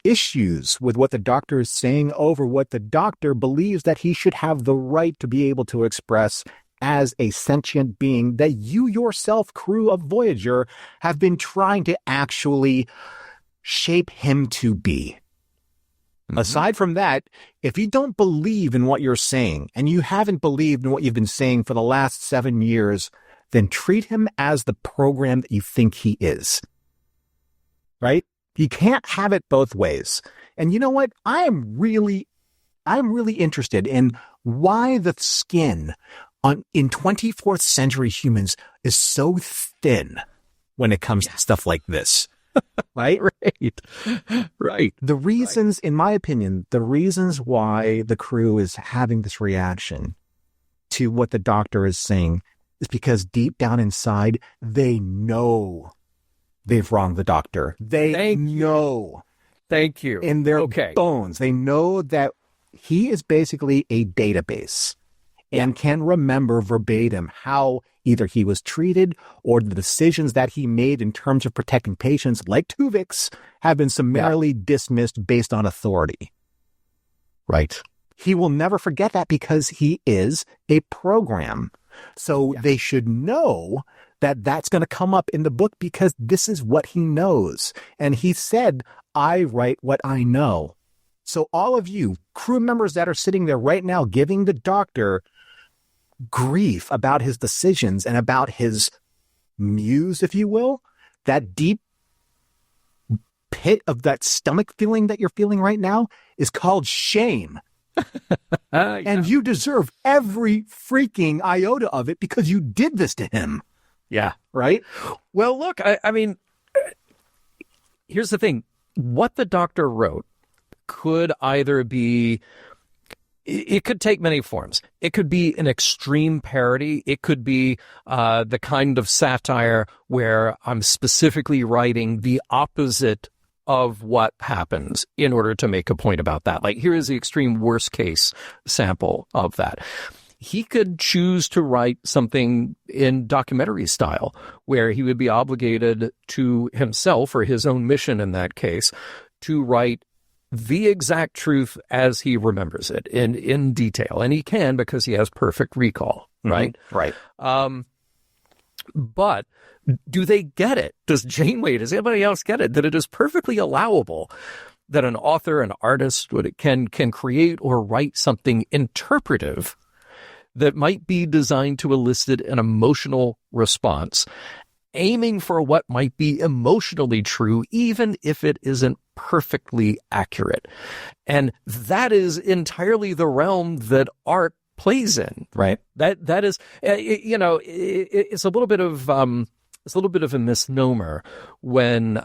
issues with what the Doctor is saying over what the Doctor believes that he should have the right to be able to express as a sentient being that you yourself, crew of Voyager, have been trying to actually shape him to be. Aside from that, if you don't believe in what you're saying, and you haven't believed in what you've been saying for the last 7 years, then treat him as the program that you think he is. Right? You can't have it both ways. And you know what? I'm really interested in why the skin in 24th century humans is so thin when it comes to stuff like this. Right?
Right.
The reasons, in my opinion, the reasons why the crew is having this reaction to what the doctor is saying is because deep down inside, they know they've wronged the doctor. They know.
Thank you.
In their bones. They know that he is basically a database and can remember verbatim how either he was treated or the decisions that he made in terms of protecting patients like Tuvix have been summarily dismissed based on authority.
Right.
He will never forget that because he is a program. So they should know that that's going to come up in the book because this is what he knows. And he said, I write what I know. So all of you crew members that are sitting there right now giving the doctor grief about his decisions and about his muse, if you will, that deep pit of that stomach feeling that you're feeling right now is called shame. And you deserve every freaking iota of it because you did this to him.
Yeah.
Right?
Well, look, I mean, here's the thing. What the doctor wrote could either be, it could take many forms. It could be an extreme parody. It could be the kind of satire where I'm specifically writing the opposite of what happens in order to make a point about that. Like, here is the extreme worst case sample of that. He could choose to write something in documentary style where he would be obligated to himself, or his own mission in that case, to write the exact truth as he remembers it in detail. And he can because he has perfect recall, right?
Right.
But do they get it? Does Janeway, does anybody else get it? That it is perfectly allowable that an author, an artist can create or write something interpretive that might be designed to elicit an emotional response, aiming for what might be emotionally true, even if it isn't perfectly accurate. And that is entirely the realm that art plays in.
Right.
That is, it's a little bit of a misnomer when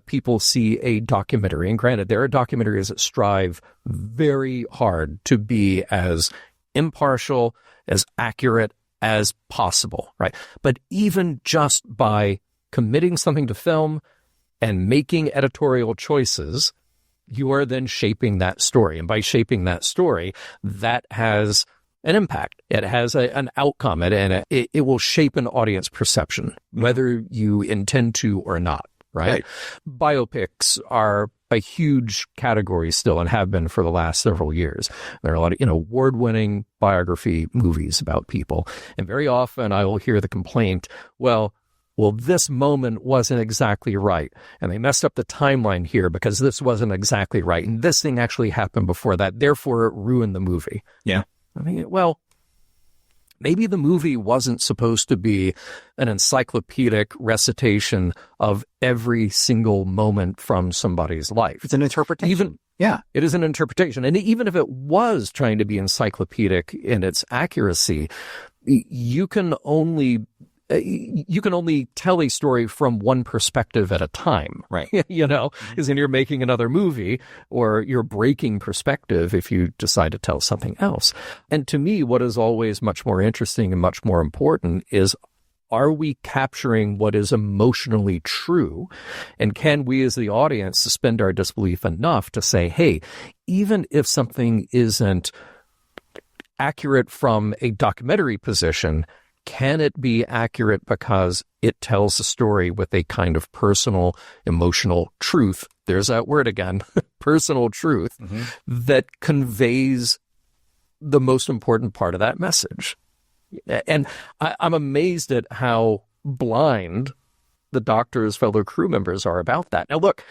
people see a documentary. And granted, there are documentaries that strive very hard to be as impartial, as accurate as possible, right? But even just by committing something to film and making editorial choices, you are then shaping that story. And by shaping that story, that has an impact. It has an outcome, and it will shape an audience perception, whether you intend to or not, right? Biopics are a huge category still and have been for the last several years. There are a lot of award-winning biography movies about people. And very often I will hear the complaint, well, this moment wasn't exactly right. And they messed up the timeline here because this wasn't exactly right. And this thing actually happened before that. Therefore, it ruined the movie.
Yeah.
I mean, well, maybe the movie wasn't supposed to be an encyclopedic recitation of every single moment from somebody's life.
It's an interpretation.
It is an interpretation. And even if it was trying to be encyclopedic in its accuracy, you can only tell a story from one perspective at a time,
right?
Because then you're making another movie, or you're breaking perspective if you decide to tell something else. And to me, what is always much more interesting and much more important is, are we capturing what is emotionally true? And can we as the audience suspend our disbelief enough to say, hey, even if something isn't accurate from a documentary position, can it be accurate because it tells a story with a kind of personal, emotional truth? There's that word again, personal truth, that conveys the most important part of that message. And I'm amazed at how blind the Doctor's fellow crew members are about that. Now, look,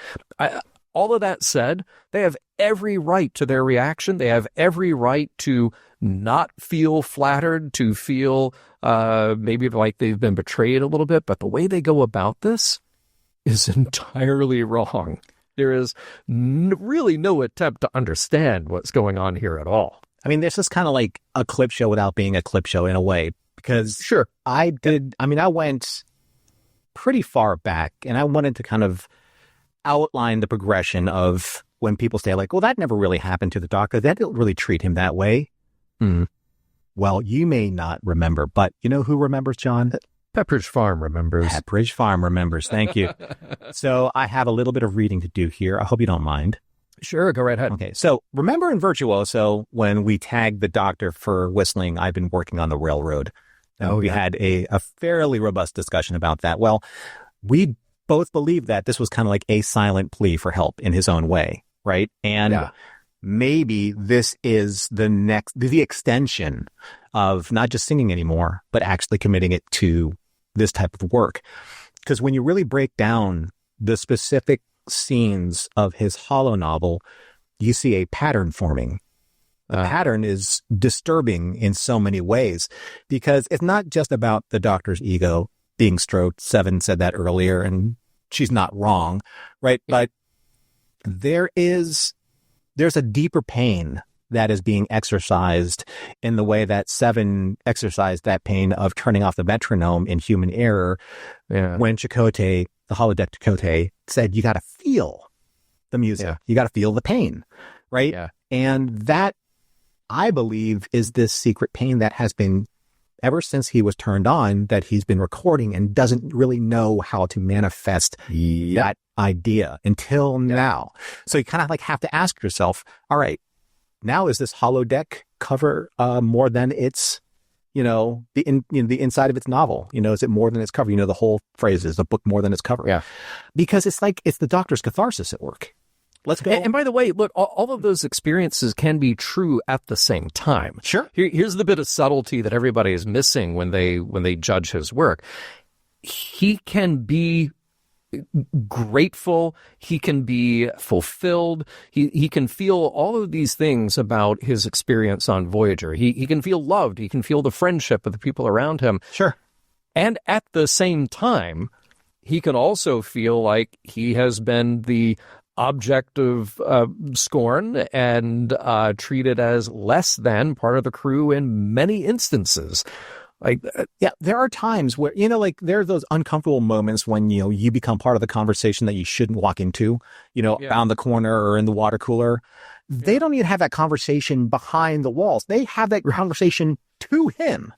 all of that said, they have every right to their reaction. They have every right to not feel flattered, to feel maybe like they've been betrayed a little bit. But the way they go about this is entirely wrong. There is really no attempt to understand what's going on here at all.
I mean, this is kind of like a clip show without being a clip show in a way, because
sure,
I went pretty far back, and I wanted to kind of outline the progression of when people say like, well, that never really happened to the Doctor. That didn't really treat him that way. Well, you may not remember, but you know who remembers, John?
Pepperidge Farm remembers.
Pepperidge Farm remembers. Thank you. So I have a little bit of reading to do here. I hope you don't mind.
Sure, go right ahead.
Okay, so remember in Virtuoso when we tagged the Doctor for whistling, I've been working on the railroad. We had a fairly robust discussion about that. Well, we both believe that this was kind of like a silent plea for help in his own way, right? And maybe this is the extension of not just singing anymore, but actually committing it to this type of work. Because when you really break down the specific scenes of his holonovel, you see a pattern forming. The pattern is disturbing in so many ways, because it's not just about the Doctor's ego being stroked. Seven said that earlier, and she's not wrong, right? But there's a deeper pain that is being exercised in the way that Seven exercised that pain of turning off the metronome in Human Error when Chakotay, the holodeck Chakotay, said, you got to feel the music. Yeah. You got to feel the pain, right? Yeah. And that, I believe, is this secret pain that has been, ever since he was turned on, that he's been recording and doesn't really know how to manifest that idea until now. So you kind of like have to ask yourself, all right, now is this holodeck cover more than its, the inside of its novel? Is it more than its cover? The whole phrase is a book more than its cover. Yeah. Because it's the Doctor's catharsis at work. Let's go.
And by the way, look, all of those experiences can be true at the same time.
Sure.
Here's the bit of subtlety that everybody is missing when they judge his work. He can be grateful. He can be fulfilled. He can feel all of these things about his experience on Voyager. He can feel loved. He can feel the friendship of the people around him.
Sure.
And at the same time, he can also feel like he has been the object of scorn and treated as less than part of the crew in many instances.
There are times where, there are those uncomfortable moments when, you become part of the conversation that you shouldn't walk into, around the corner or in the water cooler. They don't even have that conversation behind the walls. They have that conversation to him,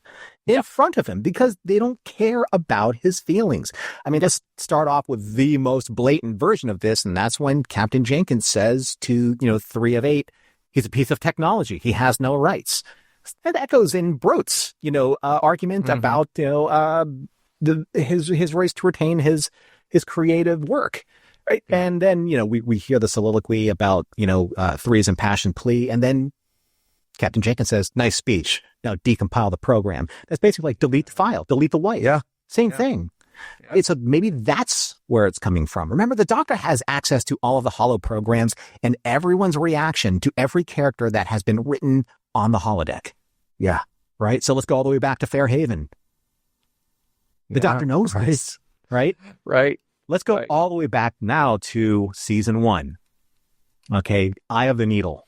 in front of him, because they don't care about his feelings. I mean, let's start off with the most blatant version of this, and that's when Captain Jenkins says to, 3 of 8, he's a piece of technology. He has no rights. That echoes in Brote's, argument about, his race to retain his creative work. Right. Yeah. And then, we hear the soliloquy about, 3's impassioned plea. And then Captain Jenkins says, nice speech. Now decompile the program. That's basically like delete the file, delete the wife.
Yeah.
Same thing. Yeah. Maybe that's where it's coming from. Remember, the Doctor has access to all of the holo programs and everyone's reaction to every character that has been written on the holodeck. Yeah. Right. So let's go all the way back to Fairhaven. The Doctor knows this. Right.
Right.
Let's go all the way back now to season 1. Okay. Eye of the Needle.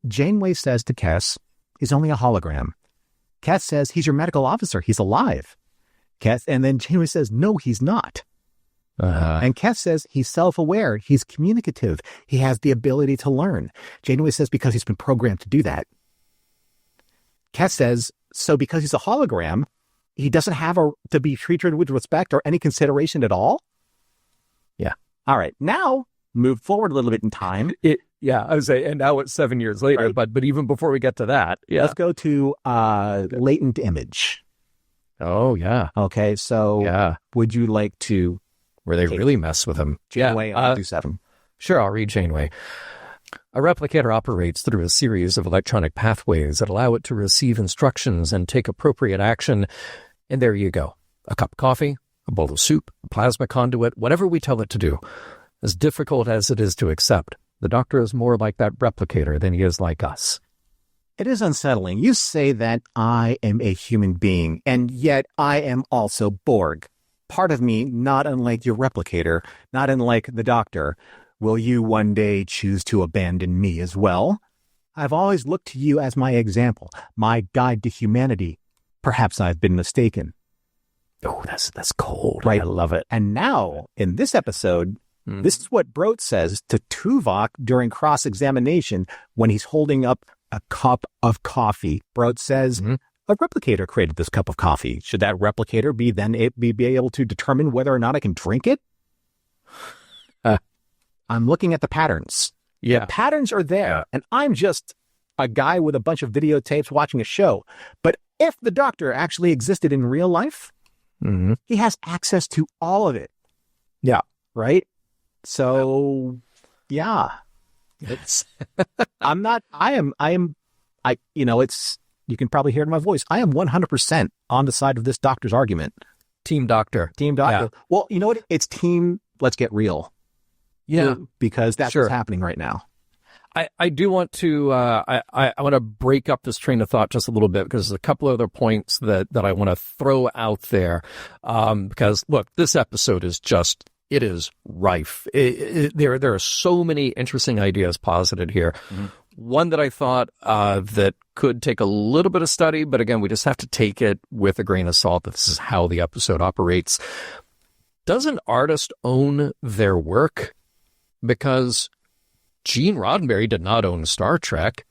Janeway says to Kes, he's only a hologram. Kes says, he's your medical officer. He's alive. And then Janeway says, no, he's not. And Kes says, he's self-aware. He's communicative. He has the ability to learn. Janeway says, because he's been programmed to do that. Kes says, so because he's a hologram, he doesn't have to be treated with respect or any consideration at all? Yeah. All right. Now, move forward a little bit in time.
I would say, and now it's 7 years later, right. but even before we get to that. Yeah.
Let's go to latent image.
Oh, yeah.
Okay, so would you like to...
Where they really mess with him.
Janeway, I'll do 7.
Sure, I'll read Janeway. A replicator operates through a series of electronic pathways that allow it to receive instructions and take appropriate action. And there you go. A cup of coffee, a bowl of soup, a plasma conduit, whatever we tell it to do. as difficult as it is to accept. The Doctor is more like that replicator than he is like us.
It is unsettling. You say that I am a human being, and yet I am also Borg. Part of me, not unlike your replicator, not unlike the Doctor. Will you one day choose to abandon me as well? I've always looked to you as my example, my guide to humanity. Perhaps I've been mistaken.
Oh, that's cold.
Right.
I love it.
And now, in this episode, this is what Brot says to Tuvok during cross-examination when he's holding up a cup of coffee. Brot says, a replicator created this cup of coffee. Should that replicator be able to determine whether or not I can drink it? I'm looking at the patterns.
Yeah.
The patterns are there, and I'm just a guy with a bunch of videotapes watching a show. But if the Doctor actually existed in real life, he has access to all of it.
Yeah.
Right? So, yeah. It's, you can probably hear it in my voice. I am 100% on the side of this Doctor's argument.
Team Doctor.
Team Doctor.
Yeah.
Well, you know what? It's team, let's get real.
Yeah.
Because that's what's happening right now.
I do want to, I want to break up this train of thought just a little bit because there's a couple other points that I want to throw out there. Because look, this episode is just, it is rife. There are so many interesting ideas posited here. One that I thought that could take a little bit of study, but again, we just have to take it with a grain of salt that this is how the episode operates. Does an artist own their work? Because Gene Roddenberry did not own Star Trek.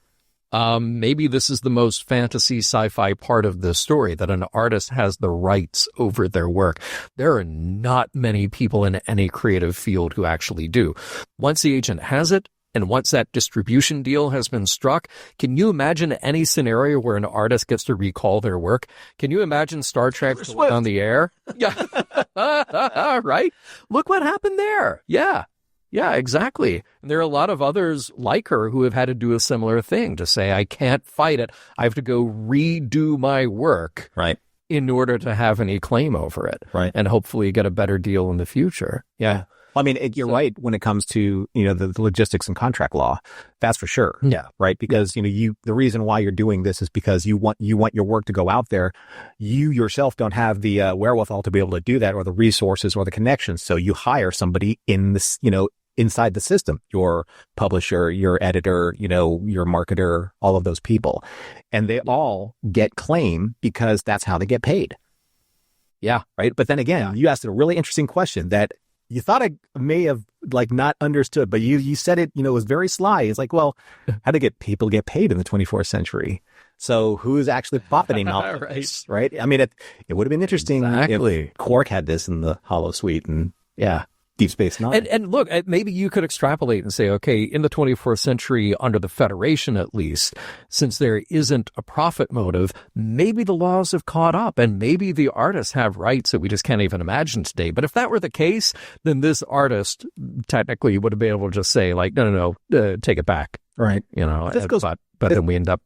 Maybe this is the most fantasy sci-fi part of the story, that an artist has the rights over their work. There are not many people in any creative field who actually do. Once the agent has it, and once that distribution deal has been struck, can you imagine any scenario where an artist gets to recall their work? Can you imagine Star Trek going on the air? Yeah. Right? Look what happened there. Yeah. Yeah, exactly. And there are a lot of others like her who have had to do a similar thing, to say, I can't fight it. I have to go redo my work in order to have any claim over it. Right. And hopefully get a better deal in the future. Yeah.
Well, I mean, you're right when it comes to, the logistics and contract law. That's for sure.
Yeah.
Right. Because, the reason why you're doing this is because you want your work to go out there. You yourself don't have the wherewithal to be able to do that, or the resources or the connections. So you hire somebody in this, inside the system, your publisher, your editor, your marketer, all of those people. And they all get claim because that's how they get paid.
Yeah.
Right. But then again, you asked a really interesting question that you thought I may have not understood, but you said it, it was very sly. It's like, well, how do people get paid in the 24th century? So who's actually profiting off of this, right? I mean, it would have been interesting if Quark had this in the holosuite and Deep Space Nine.
And look, maybe you could extrapolate and say, okay, in the 24th century, under the Federation at least, since there isn't a profit motive, maybe the laws have caught up, and maybe the artists have rights that we just can't even imagine today. But if that were the case, then this artist technically would have been able to just say, no, take it back.
Right.
But then we end up.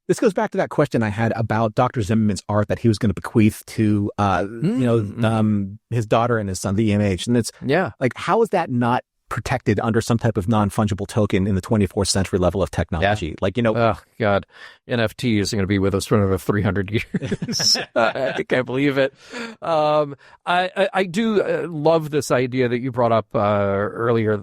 This goes back to that question I had about Dr. Zimmerman's art that he was going to bequeath to, his daughter and his son, the EMH. And it's how is that not protected under some type of non-fungible token in the 24th century level of technology?
Oh, God. NFTs are going to be with us for another 300 years. I can't believe it. I do love this idea that you brought up earlier.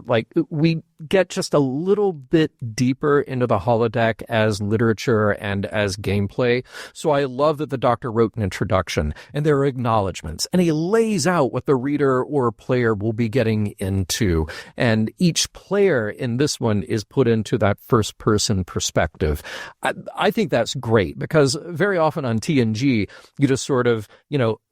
We get just a little bit deeper into the holodeck as literature and as gameplay. So I love that the Doctor wrote an introduction and there are acknowledgments, and he lays out what the reader or player will be getting into. And each player in this one is put into that first person perspective. I think that's great, because very often on TNG, you just sort of,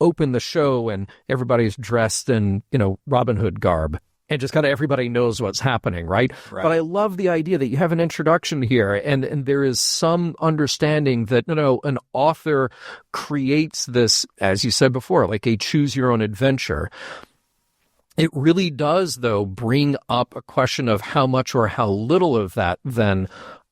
open the show and everybody's dressed in, Robin Hood garb. And just kind of everybody knows what's happening, right? But I love the idea that you have an introduction here, and there is some understanding that, an author creates this, as you said before, like a choose-your-own-adventure. It really does, though, bring up a question of how much or how little of that then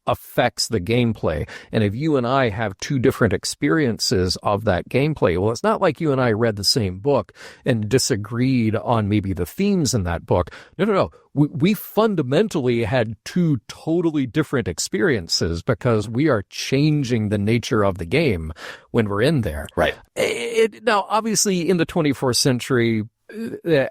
affects the gameplay. And if you and I have two different experiences of that gameplay, well, it's not like you and I read the same book and disagreed on maybe the themes in that book. No. We fundamentally had two totally different experiences because we are changing the nature of the game when we're in there.
Right.
Now, obviously, in the 24th century,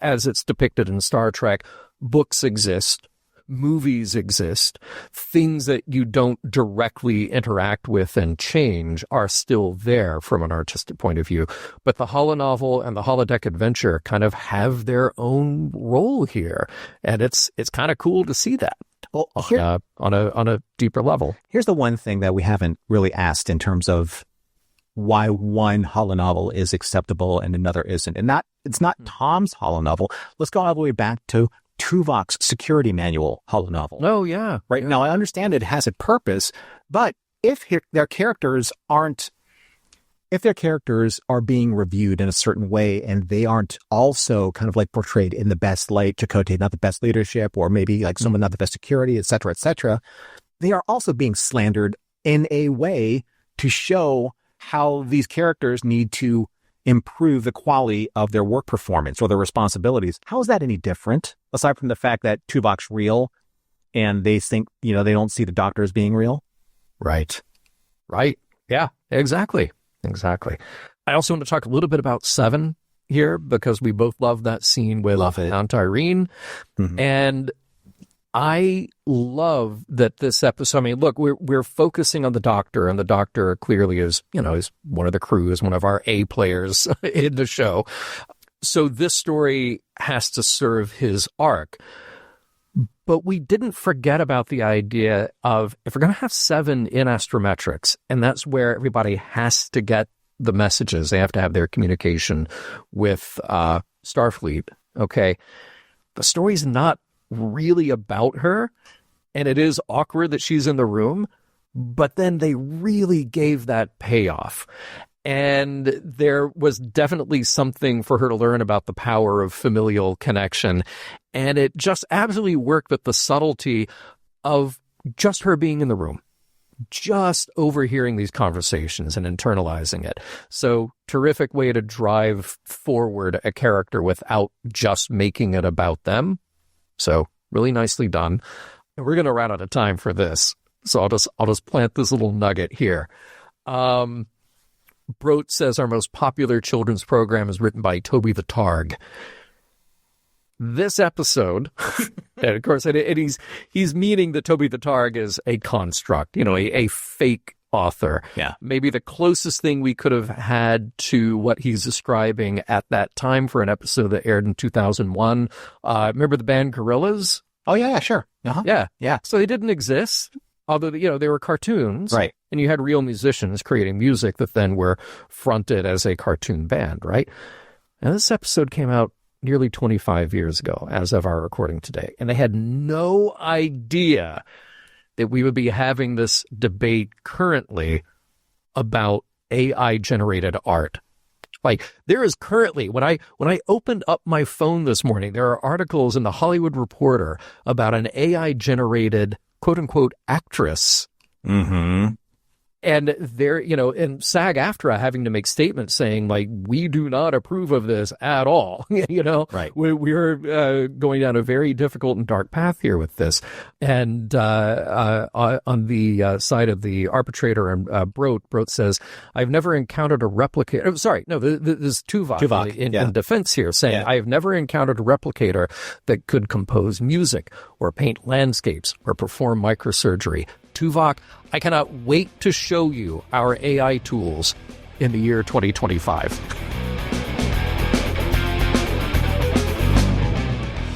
as it's depicted in Star Trek, books exist. Movies exist. Things that you don't directly interact with and change are still there from an artistic point of view. But the holonovel and the holodeck adventure kind of have their own role here. And it's kind of cool to see that
Well,
on a deeper level.
Here's the one thing that we haven't really asked in terms of why one holonovel is acceptable and another isn't. And it's not Tom's holonovel. Let's go all the way back to Tuvok's security manual holonovel.
Oh, yeah.
Right.
Yeah.
Now, I understand it has a purpose, but if their characters are being reviewed in a certain way and they aren't also kind of like portrayed in the best light, Chakotay, not the best leadership, or maybe like someone not the best security, et cetera, they are also being slandered in a way to show how these characters need to improve the quality of their work performance or their responsibilities. How is that any different, aside from the fact that Tuvok's real and they think, they don't see the Doctor as being real?
Right. Yeah, exactly. I also want to talk a little bit about Seven here because we both love that scene with Aunt Irene. Mm-hmm. And I love that this episode, I mean, look, we're focusing on the Doctor, and the Doctor clearly is one of the crew, is one of our A players in the show. So this story has to serve his arc. But we didn't forget about the idea of, if we're going to have Seven in astrometrics, and that's where everybody has to get the messages, they have to have their communication with Starfleet, okay? The story's not really about her, and it is awkward that she's in the room, but then they really gave that payoff. And there was definitely something for her to learn about the power of familial connection. And it just absolutely worked with the subtlety of just her being in the room, just overhearing these conversations and internalizing it. So terrific way to drive forward a character without just making it about them. So really nicely done. And we're going to run out of time for this. So I'll just plant this little nugget here. Brote says our most popular children's program is written by Toby the Targ. This episode, and of course, and he's meaning that Toby the Targ is a construct, a fake author.
Yeah.
Maybe the closest thing we could have had to what he's describing at that time for an episode that aired in 2001. Remember the band Gorillaz?
Oh, yeah, sure. Uh-huh.
Yeah. So they didn't exist, although, they were cartoons.
Right.
And you had real musicians creating music that then were fronted as a cartoon band, right? And this episode came out nearly 25 years ago, as of our recording today. And they had no idea that we would be having this debate currently about AI-generated art. Like, there is currently, when I opened up my phone this morning, there are articles in the Hollywood Reporter about an AI-generated, quote-unquote, actress.
Mm-hmm.
And they're, and SAG-AFTRA having to make statements saying, like, we do not approve of this at all.
Right.
We're going down a very difficult and dark path here with this. And on the side of the arbitrator and Brote says, I've never encountered a replicator. Oh, sorry, no, this is Tuvok in defense here, saying, I have never encountered a replicator that could compose music or paint landscapes or perform microsurgery. Tuvok, I cannot wait to show you our AI tools in the year 2025.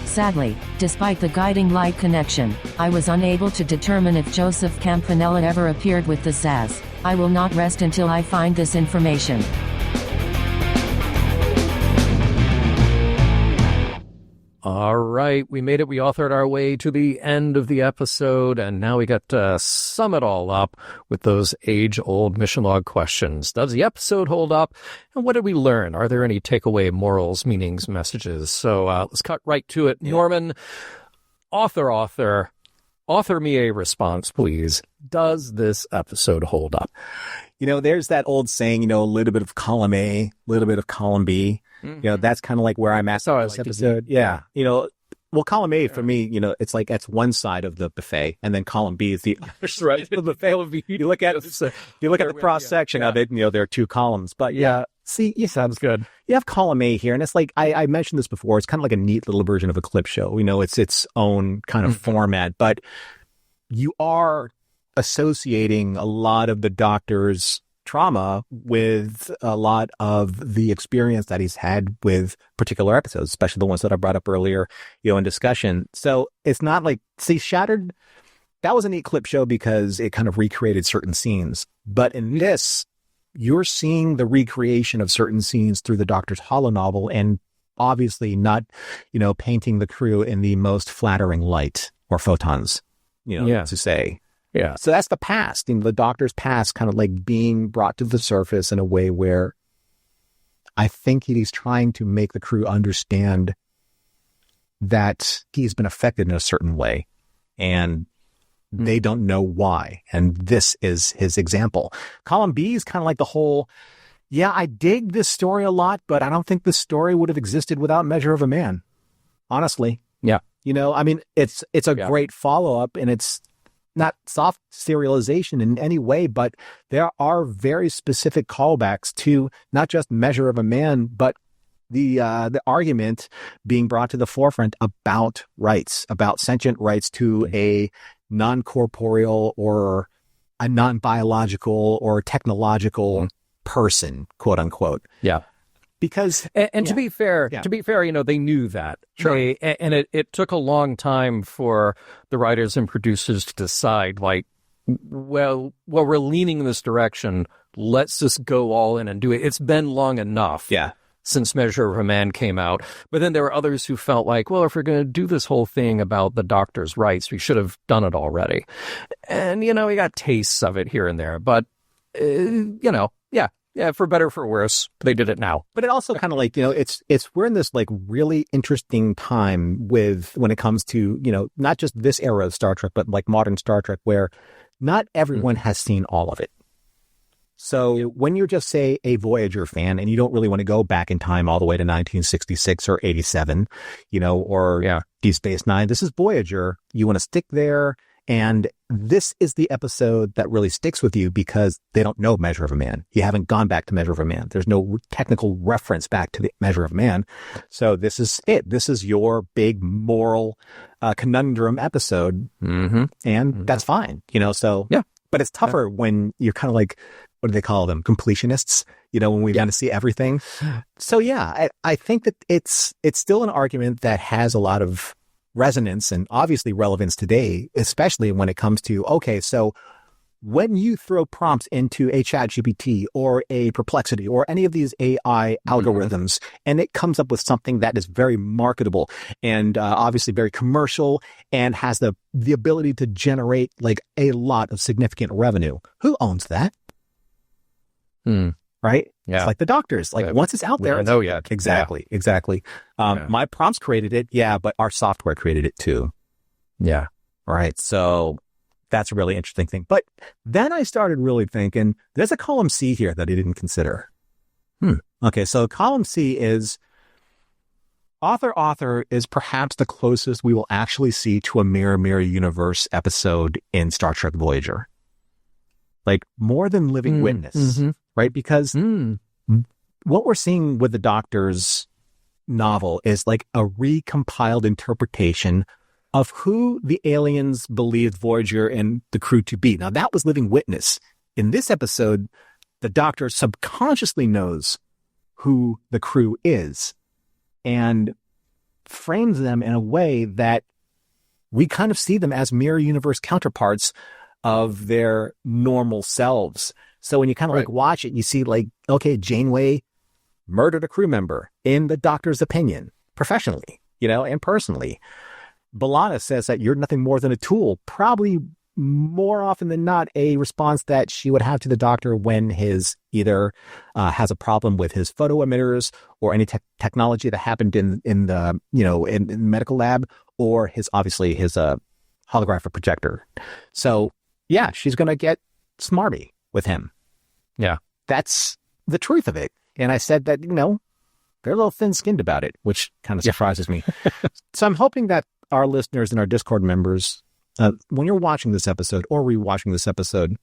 Sadly, despite the guiding light connection, I was unable to determine if Joseph Campanella ever appeared with the SAS. I will not rest until I find this information.
All right, we made it. We authored our way to the end of the episode, and now we got to sum it all up with those age-old mission log questions. Does the episode hold up? And what did we learn? Are there any takeaway morals, meanings, messages? So let's cut right to it. Yeah. Norman, author, author me a response, please. Does this episode hold up?
There's that old saying, a little bit of column A, a little bit of column B.
Mm-hmm.
That's kind of like where I'm at this episode. Yeah. Well, column A for me, it's like that's one side of the buffet, and then column B is the other side of the buffet. You look at the cross section of it, there are two columns. But see, sounds good. You have column A here, and it's like I mentioned this before. It's kind of like a neat little version of a clip show. It's its own kind of format, but you are associating a lot of the Doctor's trauma with a lot of the experience that he's had with particular episodes, especially the ones that I brought up earlier, in discussion. So it's not like, Shattered, that was a neat clip show because it kind of recreated certain scenes. But in this, you're seeing the recreation of certain scenes through the Doctor's holonovel, and obviously not, painting the crew in the most flattering light, or photons, to say.
Yeah.
So that's the past, the Doctor's past kind of like being brought to the surface in a way where I think he's trying to make the crew understand that he's been affected in a certain way and they don't know why. And this is his example. Column B is kind of like the whole, I dig this story a lot, but I don't think this story would have existed without Measure of a Man. Honestly.
Yeah.
It's a great follow-up, and it's not soft serialization in any way, but there are very specific callbacks to not just Measure of a Man, but the argument being brought to the forefront about rights, about sentient rights to a non-corporeal or a non-biological or technological person, quote unquote.
Yeah.
Because
to be fair, they knew that.
Sure.
And it took a long time for the writers and producers to decide, like, well, we're leaning in this direction. Let's just go all in and do it. It's been long enough.
Yeah.
Since Measure of a Man came out. But then there were others who felt like, well, if we're going to do this whole thing about the Doctor's rights, we should have done it already. And, we got tastes of it here and there. But, yeah, for better, for worse, they did it now.
But it also kind of like, we're in this like really interesting time when it comes to, not just this era of Star Trek, but like modern Star Trek, where not everyone has seen all of it. So when you're just, say, a Voyager fan and you don't really want to go back in time all the way to 1966 or 87, or Deep Space Nine, this is Voyager. You want to stick there. And this is the episode that really sticks with you because they don't know Measure of a Man. You haven't gone back to Measure of a Man. There's no technical reference back to the Measure of a Man. So this is it. This is your big moral conundrum episode.
Mm-hmm.
And that's fine, so. Yeah. But it's tougher when you're kind of like, what do they call them? Completionists, when we want to see everything. So, I think that it's still an argument that has a lot of resonance and obviously relevance today, especially when it comes to, okay, so when you throw prompts into a ChatGPT or a Perplexity or any of these AI algorithms, and it comes up with something that is very marketable and obviously very commercial and has the ability to generate like a lot of significant revenue, who owns that? Right?
Yeah.
It's like the Doctors. Like once it's out there.
I know yet.
Exactly. My prompts created it. Yeah. But our software created it too.
Yeah.
Right. So that's a really interesting thing. But then I started really thinking there's a column C here that I didn't consider. Okay. So column C is author is perhaps the closest we will actually see to a Mirror Universe episode in Star Trek Voyager. Like more than living witness, right? Because what we're seeing with the Doctor's novel is like a recompiled interpretation of who the aliens believed Voyager and the crew to be. Now, that was living witness. In this episode, the Doctor subconsciously knows who the crew is and frames them in a way that we kind of see them as mirror universe counterparts of their normal selves. So when you kind of like watch it, you see like, okay, Janeway murdered a crew member in the Doctor's opinion, professionally, and personally. B'Elanna says that you're nothing more than a tool, probably more often than not a response that she would have to the Doctor when his either has a problem with his photo emitters or any technology that happened in the, in the medical lab, or his holographic projector. So, yeah, she's going to get smarmy with him.
Yeah.
That's the truth of it. And I said that, they're a little thin-skinned about it, which kind of surprises me. So I'm hoping that our listeners and our Discord members, when you're watching this episode or rewatching this episode,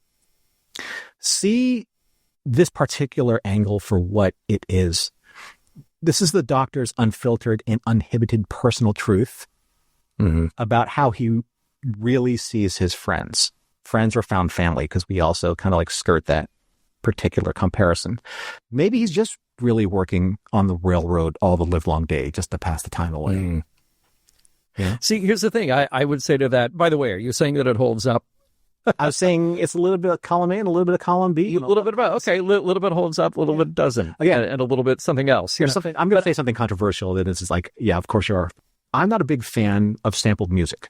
see this particular angle for what it is. This is the Doctor's unfiltered and uninhibited personal truth about how he really sees his friends or found family, because we also kind of like skirt that particular comparison. Maybe he's just really working on the railroad all the livelong day just to pass the time away.
Yeah. See, here's the thing. I would say to that, by the way, are you saying that it holds up?
I was saying it's a little bit of column A and a little bit of column B.
A little bit about, okay, a little bit holds up, a little bit doesn't.
Again,
and a little bit something else.
Here's something, I'm going to say something controversial that is like, yeah, of course you are. I'm not a big fan of sampled music.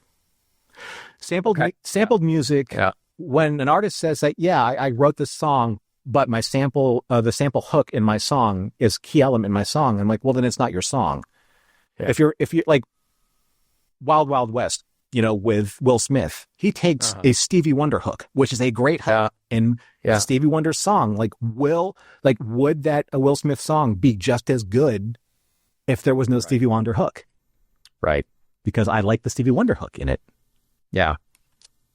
Sampled music, when an artist says that, yeah, I wrote this song, but my the sample hook in my song is key element in my song. I'm like, well, then it's not your song. Yeah. If you're like Wild Wild West, with Will Smith, he takes a Stevie Wonder hook, which is a great hook in Stevie Wonder's song. Like, would that a Will Smith song be just as good if there was no Stevie Wonder hook?
Right.
Because I like the Stevie Wonder hook in it.
Yeah.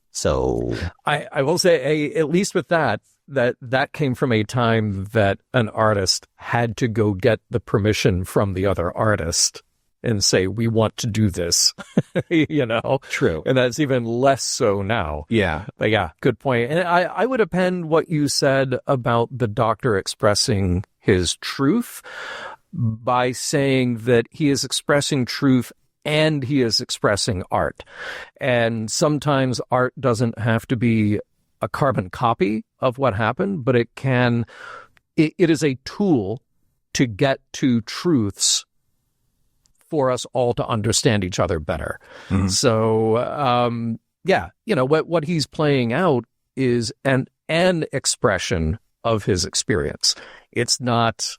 So
I will say, at least with that came from a time that an artist had to go get the permission from the other artist and say, we want to do this,
True.
And that's even less so now.
Yeah.
But yeah, good point. And I would append what you said about the Doctor expressing his truth by saying that he is expressing truth and he is expressing art. And sometimes art doesn't have to be a carbon copy of what happened, but it is a tool to get to truths for us all to understand each other better. Mm-hmm. So, what he's playing out is an expression of his experience. It's not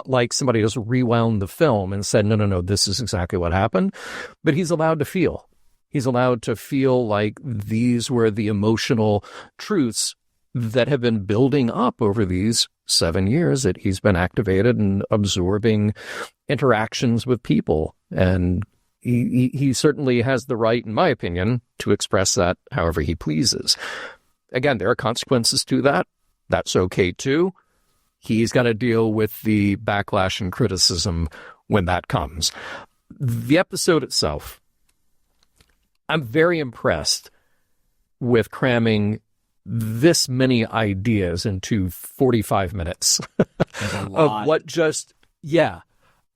like somebody just rewound the film and said, no, this is exactly what happened. But he's allowed to feel. He's allowed to feel like these were the emotional truths that have been building up over these 7 years that he's been activated and absorbing interactions with people. And he certainly has the right, in my opinion, to express that however he pleases. Again, there are consequences to that. That's okay too. He's got to deal with the backlash and criticism when that comes. The episode itself, I'm very impressed with cramming this many ideas into 45 minutes of what just, And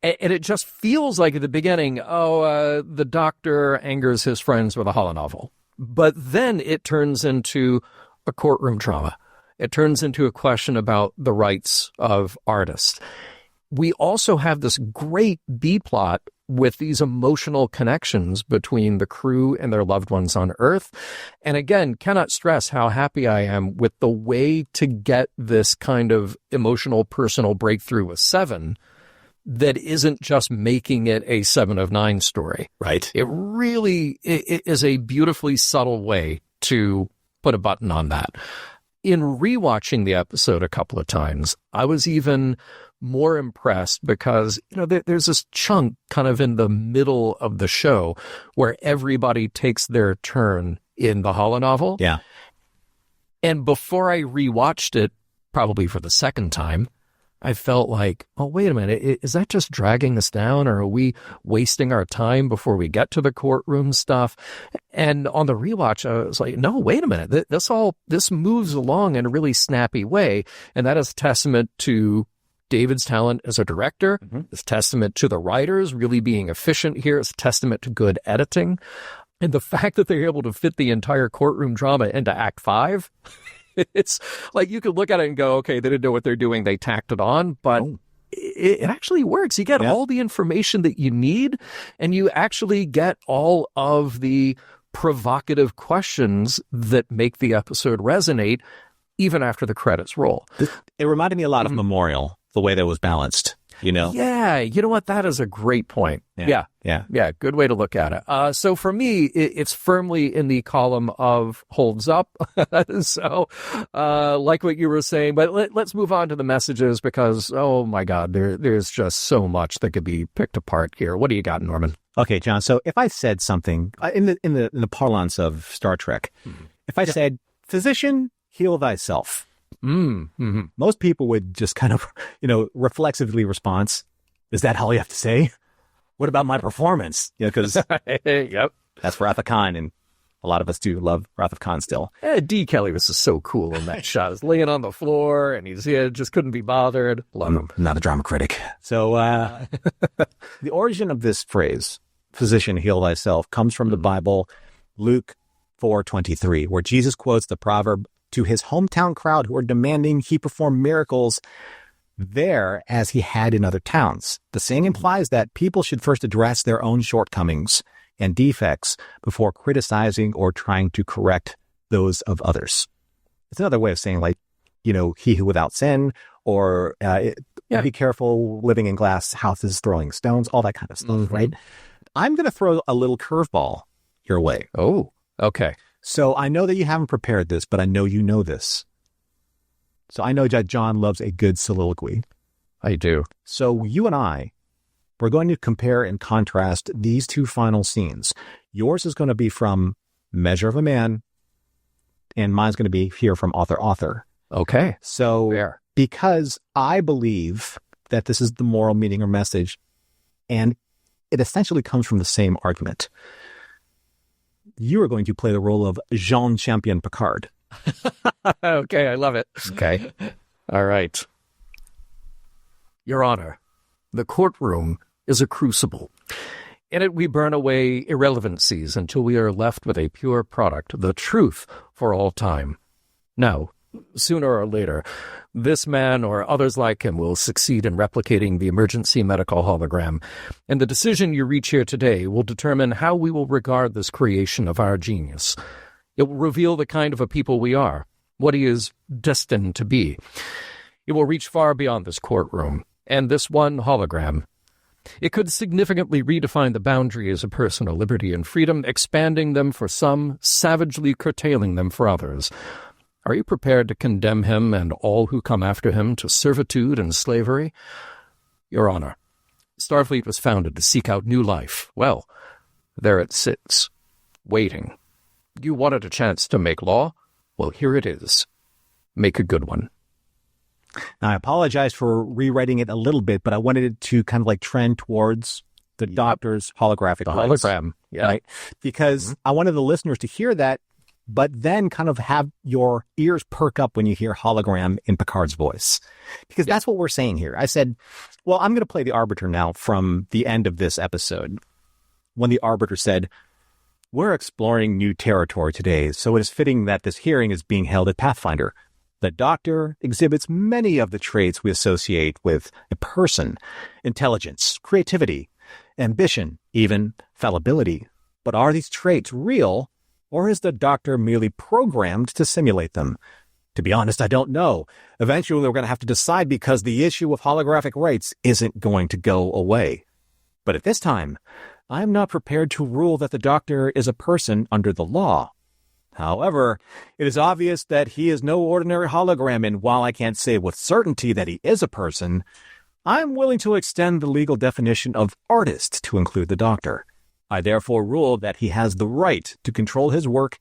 it just feels like at the beginning, the Doctor angers his friends with a holonovel. But then it turns into a courtroom drama. It turns into a question about the rights of artists. We also have this great B-plot with these emotional connections between the crew and their loved ones on Earth. And again, cannot stress how happy I am with the way to get this kind of emotional personal breakthrough with Seven that isn't just making it a 7 of 9 story.
Right.
It really is a beautifully subtle way to put a button on that. In rewatching the episode a couple of times, I was even more impressed because, there's this chunk kind of in the middle of the show where everybody takes their turn in the holonovel.
Yeah.
And before I rewatched it, probably for the second time, I felt like, oh, wait a minute, is that just dragging us down, or are we wasting our time before we get to the courtroom stuff? And on the rewatch, I was like, no, wait a minute, this moves along in a really snappy way, and that is a testament to David's talent as a director. Mm-hmm. It's a testament to the writers really being efficient here. It's a testament to good editing, and the fact that they're able to fit the entire courtroom drama into Act 5. It's like you could look at it and go, okay, they didn't know what they're doing. They tacked it on, but it actually works. You get all the information that you need, and you actually get all of the provocative questions that make the episode resonate even after the credits roll.
It reminded me a lot of Memorial, the way that was balanced.
Yeah, you know what? That is a great point. Yeah. Good way to look at it. So for me, it's firmly in the column of holds up. So, like what you were saying, but let's move on to the messages because, oh my God, there's just so much that could be picked apart here. What do you got, Norman?
Okay, John. So if I said something in the parlance of Star Trek, if I said, "Physician, heal thyself," most people would just kind of, reflexively respond, "Is that all you have to say? What about my performance?" Because
Yep,
that's Wrath of Khan, and a lot of us do love Wrath of Khan still.
D. Kelly was just so cool in that shot. He's laying on the floor, and just couldn't be bothered. Love him.
I'm not a drama critic. So the origin of this phrase, "Physician, heal thyself," comes from the Bible, Luke 4:23, where Jesus quotes the proverb to his hometown crowd who are demanding he perform miracles there as he had in other towns. The saying implies that people should first address their own shortcomings and defects before criticizing or trying to correct those of others. It's another way of saying, like, he who without sin, or be careful living in glass houses, throwing stones, all that kind of stuff, right? I'm going to throw a little curveball your way.
Oh, okay.
So I know that you haven't prepared this, but I know you know this. So I know that John loves a good soliloquy.
I do.
So you and we're going to compare and contrast these two final scenes. Yours is going to be from Measure of a Man, and mine's going to be here from Author.
Okay.
So because I believe that this is the moral meaning or message, and it essentially comes from the same argument, you are going to play the role of Jean Champion Picard.
Okay, I love it.
Okay.
All right. Your Honor, the courtroom is a crucible. In it, we burn away irrelevancies until we are left with a pure product, the truth for all time. Now, sooner or later, this man or others like him will succeed in replicating the emergency medical hologram, and the decision you reach here today will determine how we will regard this creation of our genius. It will reveal the kind of a people we are, what he is destined to be. It will reach far beyond this courtroom and this one hologram. It could significantly redefine the boundaries of personal liberty and freedom, expanding them for some, savagely curtailing them for others. Are you prepared to condemn him and all who come after him to servitude and slavery? Your Honor, Starfleet was founded to seek out new life. Well, there it sits, waiting. You wanted a chance to make law? Well, here it is. Make a good one.
Now, I apologize for rewriting it a little bit, but I wanted it to kind of like trend towards the doctor's holographic
hologram. Yeah.
Right? Because I wanted the listeners to hear that, but then kind of have your ears perk up when you hear hologram in Picard's voice. Because that's what we're saying here. I said, well, I'm going to play the Arbiter now from the end of this episode, when the Arbiter said, "We're exploring new territory today, so it is fitting that this hearing is being held at Pathfinder. The Doctor exhibits many of the traits we associate with a person: intelligence, creativity, ambition, even fallibility. But are these traits real, or is the Doctor merely programmed to simulate them? To be honest, I don't know. Eventually, we're going to have to decide because the issue of holographic rights isn't going to go away. But at this time, I am not prepared to rule that the Doctor is a person under the law. However, it is obvious that he is no ordinary hologram, and while I can't say with certainty that he is a person, I am willing to extend the legal definition of artist to include the Doctor. I therefore rule that he has the right to control his work.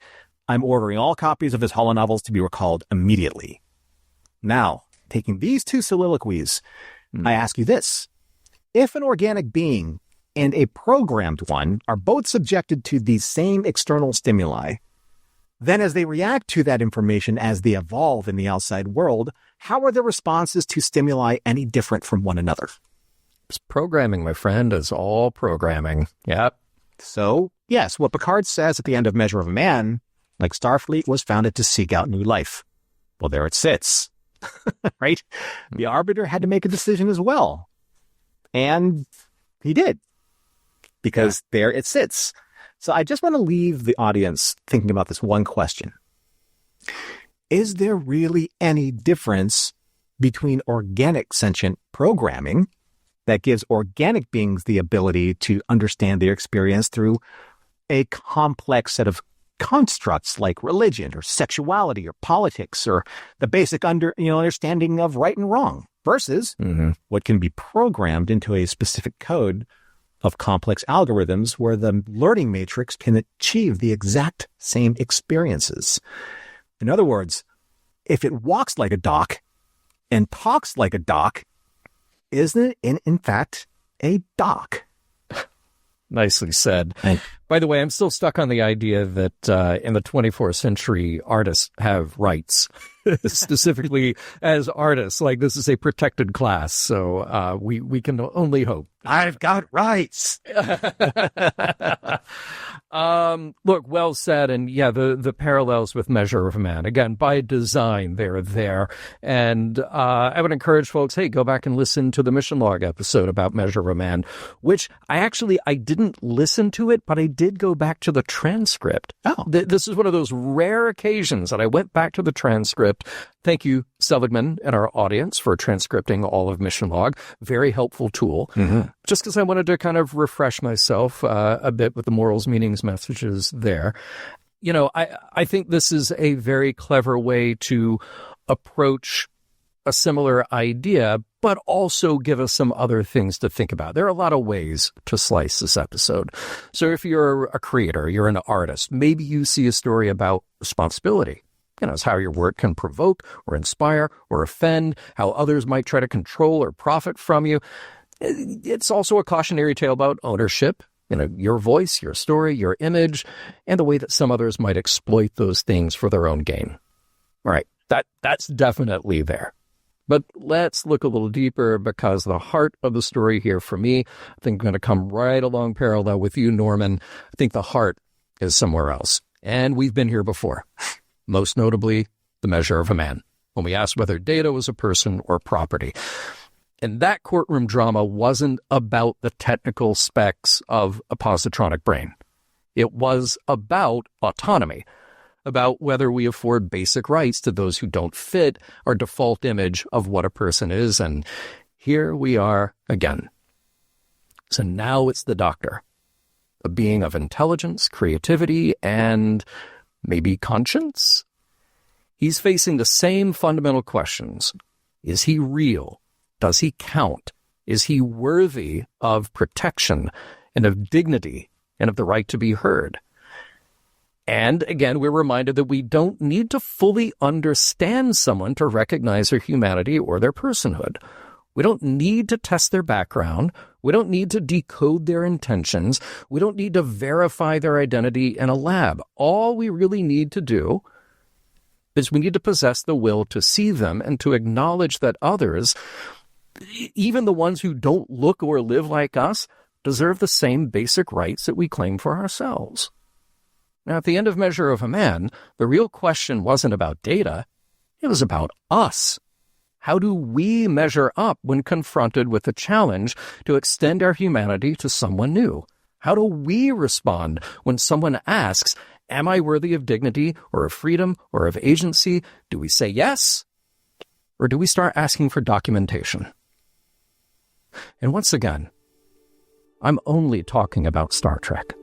I'm ordering all copies of his holonovels to be recalled immediately." Now, taking these two soliloquies, I ask you this. If an organic being and a programmed one are both subjected to the same external stimuli, then as they react to that information as they evolve in the outside world, how are their responses to stimuli any different from one another?
It's programming, my friend. It's all programming. Yep.
So, yes, what Picard says at the end of Measure of a Man, like Starfleet was founded to seek out new life. Well, there it sits, right? The Arbiter had to make a decision as well. And he did, because there it sits. So I just want to leave the audience thinking about this one question. Is there really any difference between organic sentient programming that gives organic beings the ability to understand their experience through a complex set of constructs like religion or sexuality or politics or the basic understanding of right and wrong versus what can be programmed into a specific code of complex algorithms where the learning matrix can achieve the exact same experiences. In other words, if it walks like a doc and talks like a doc, isn't it in fact a doc?
Nicely said. By the way, I'm still stuck on the idea that in the 24th century, artists have rights, specifically as artists. Like, this is a protected class, so we can only hope.
I've got rights.
Look, well said. And yeah, the parallels with Measure of a Man, again, by design, they're there. And I would encourage folks, hey, go back and listen to the Mission Log episode about Measure of a Man, which I didn't listen to it, but I did go back to the transcript.
Oh.
This is one of those rare occasions that I went back to the transcript. Thank you, Seligman, and our audience for transcripting all of Mission Log. Very helpful tool. Just because I wanted to kind of refresh myself a bit with the morals, meanings, messages there. You know, I think this is a very clever way to approach a similar idea, but also give us some other things to think about. There are a lot of ways to slice this episode. So if you're a creator, you're an artist, maybe you see a story about responsibility. You know, it's how your work can provoke or inspire or offend, how others might try to control or profit from you. It's also a cautionary tale about ownership, you know, your voice, your story, your image, and the way that some others might exploit those things for their own gain. All right, that's definitely there. But let's look a little deeper, because the heart of the story here for me, I think I'm going to come right along parallel with you, Norman. I think the heart is somewhere else. And we've been here before. Most notably, the Measure of a Man, when we asked whether data was a person or property. And that courtroom drama wasn't about the technical specs of a positronic brain. It was about autonomy, about whether we afford basic rights to those who don't fit our default image of what a person is. And here we are again. So now it's the doctor, a being of intelligence, creativity, and maybe conscience? He's facing the same fundamental questions. Is he real? Does he count? Is he worthy of protection and of dignity and of the right to be heard? And again, we're reminded that we don't need to fully understand someone to recognize their humanity or their personhood. We don't need to test their background. We don't need to decode their intentions. We don't need to verify their identity in a lab. All we really need to do is we need to possess the will to see them and to acknowledge that others, even the ones who don't look or live like us, deserve the same basic rights that we claim for ourselves. Now, at the end of Measure of a Man, the real question wasn't about data. It was about us. How do we measure up when confronted with the challenge to extend our humanity to someone new? How do we respond when someone asks, am I worthy of dignity or of freedom or of agency? Do we say yes? Or do we start asking for documentation? And once again, I'm only talking about Star Trek.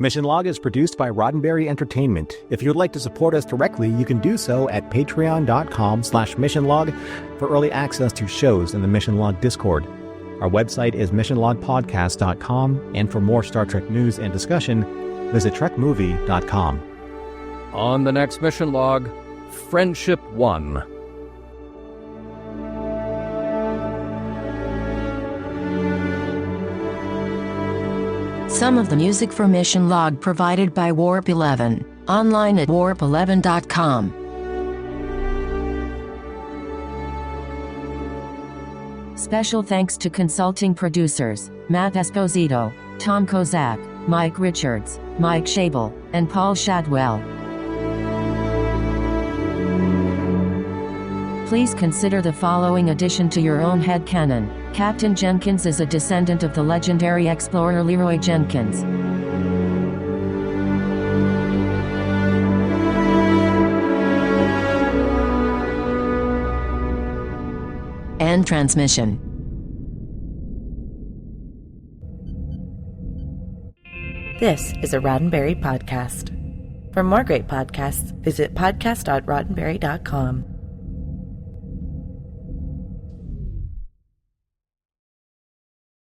Mission Log is produced by Roddenberry Entertainment. If you'd like to support us directly, you can do so at patreon.com/missionlog for early access to shows in the Mission Log Discord. Our website is missionlogpodcast.com, and for more Star Trek news and discussion, visit trekmovie.com.
On the next Mission Log, Friendship 1.
Some of the music for Mission Log provided by Warp 11, online at warp11.com. Special thanks to consulting producers, Matt Esposito, Tom Kozak, Mike Richards, Mike Schabel, and Paul Shadwell. Please consider the following addition to your own headcanon. Captain Jenkins is a descendant of the legendary explorer Leroy Jenkins. End transmission.
This is a Roddenberry podcast. For more great podcasts, visit podcast.roddenberry.com.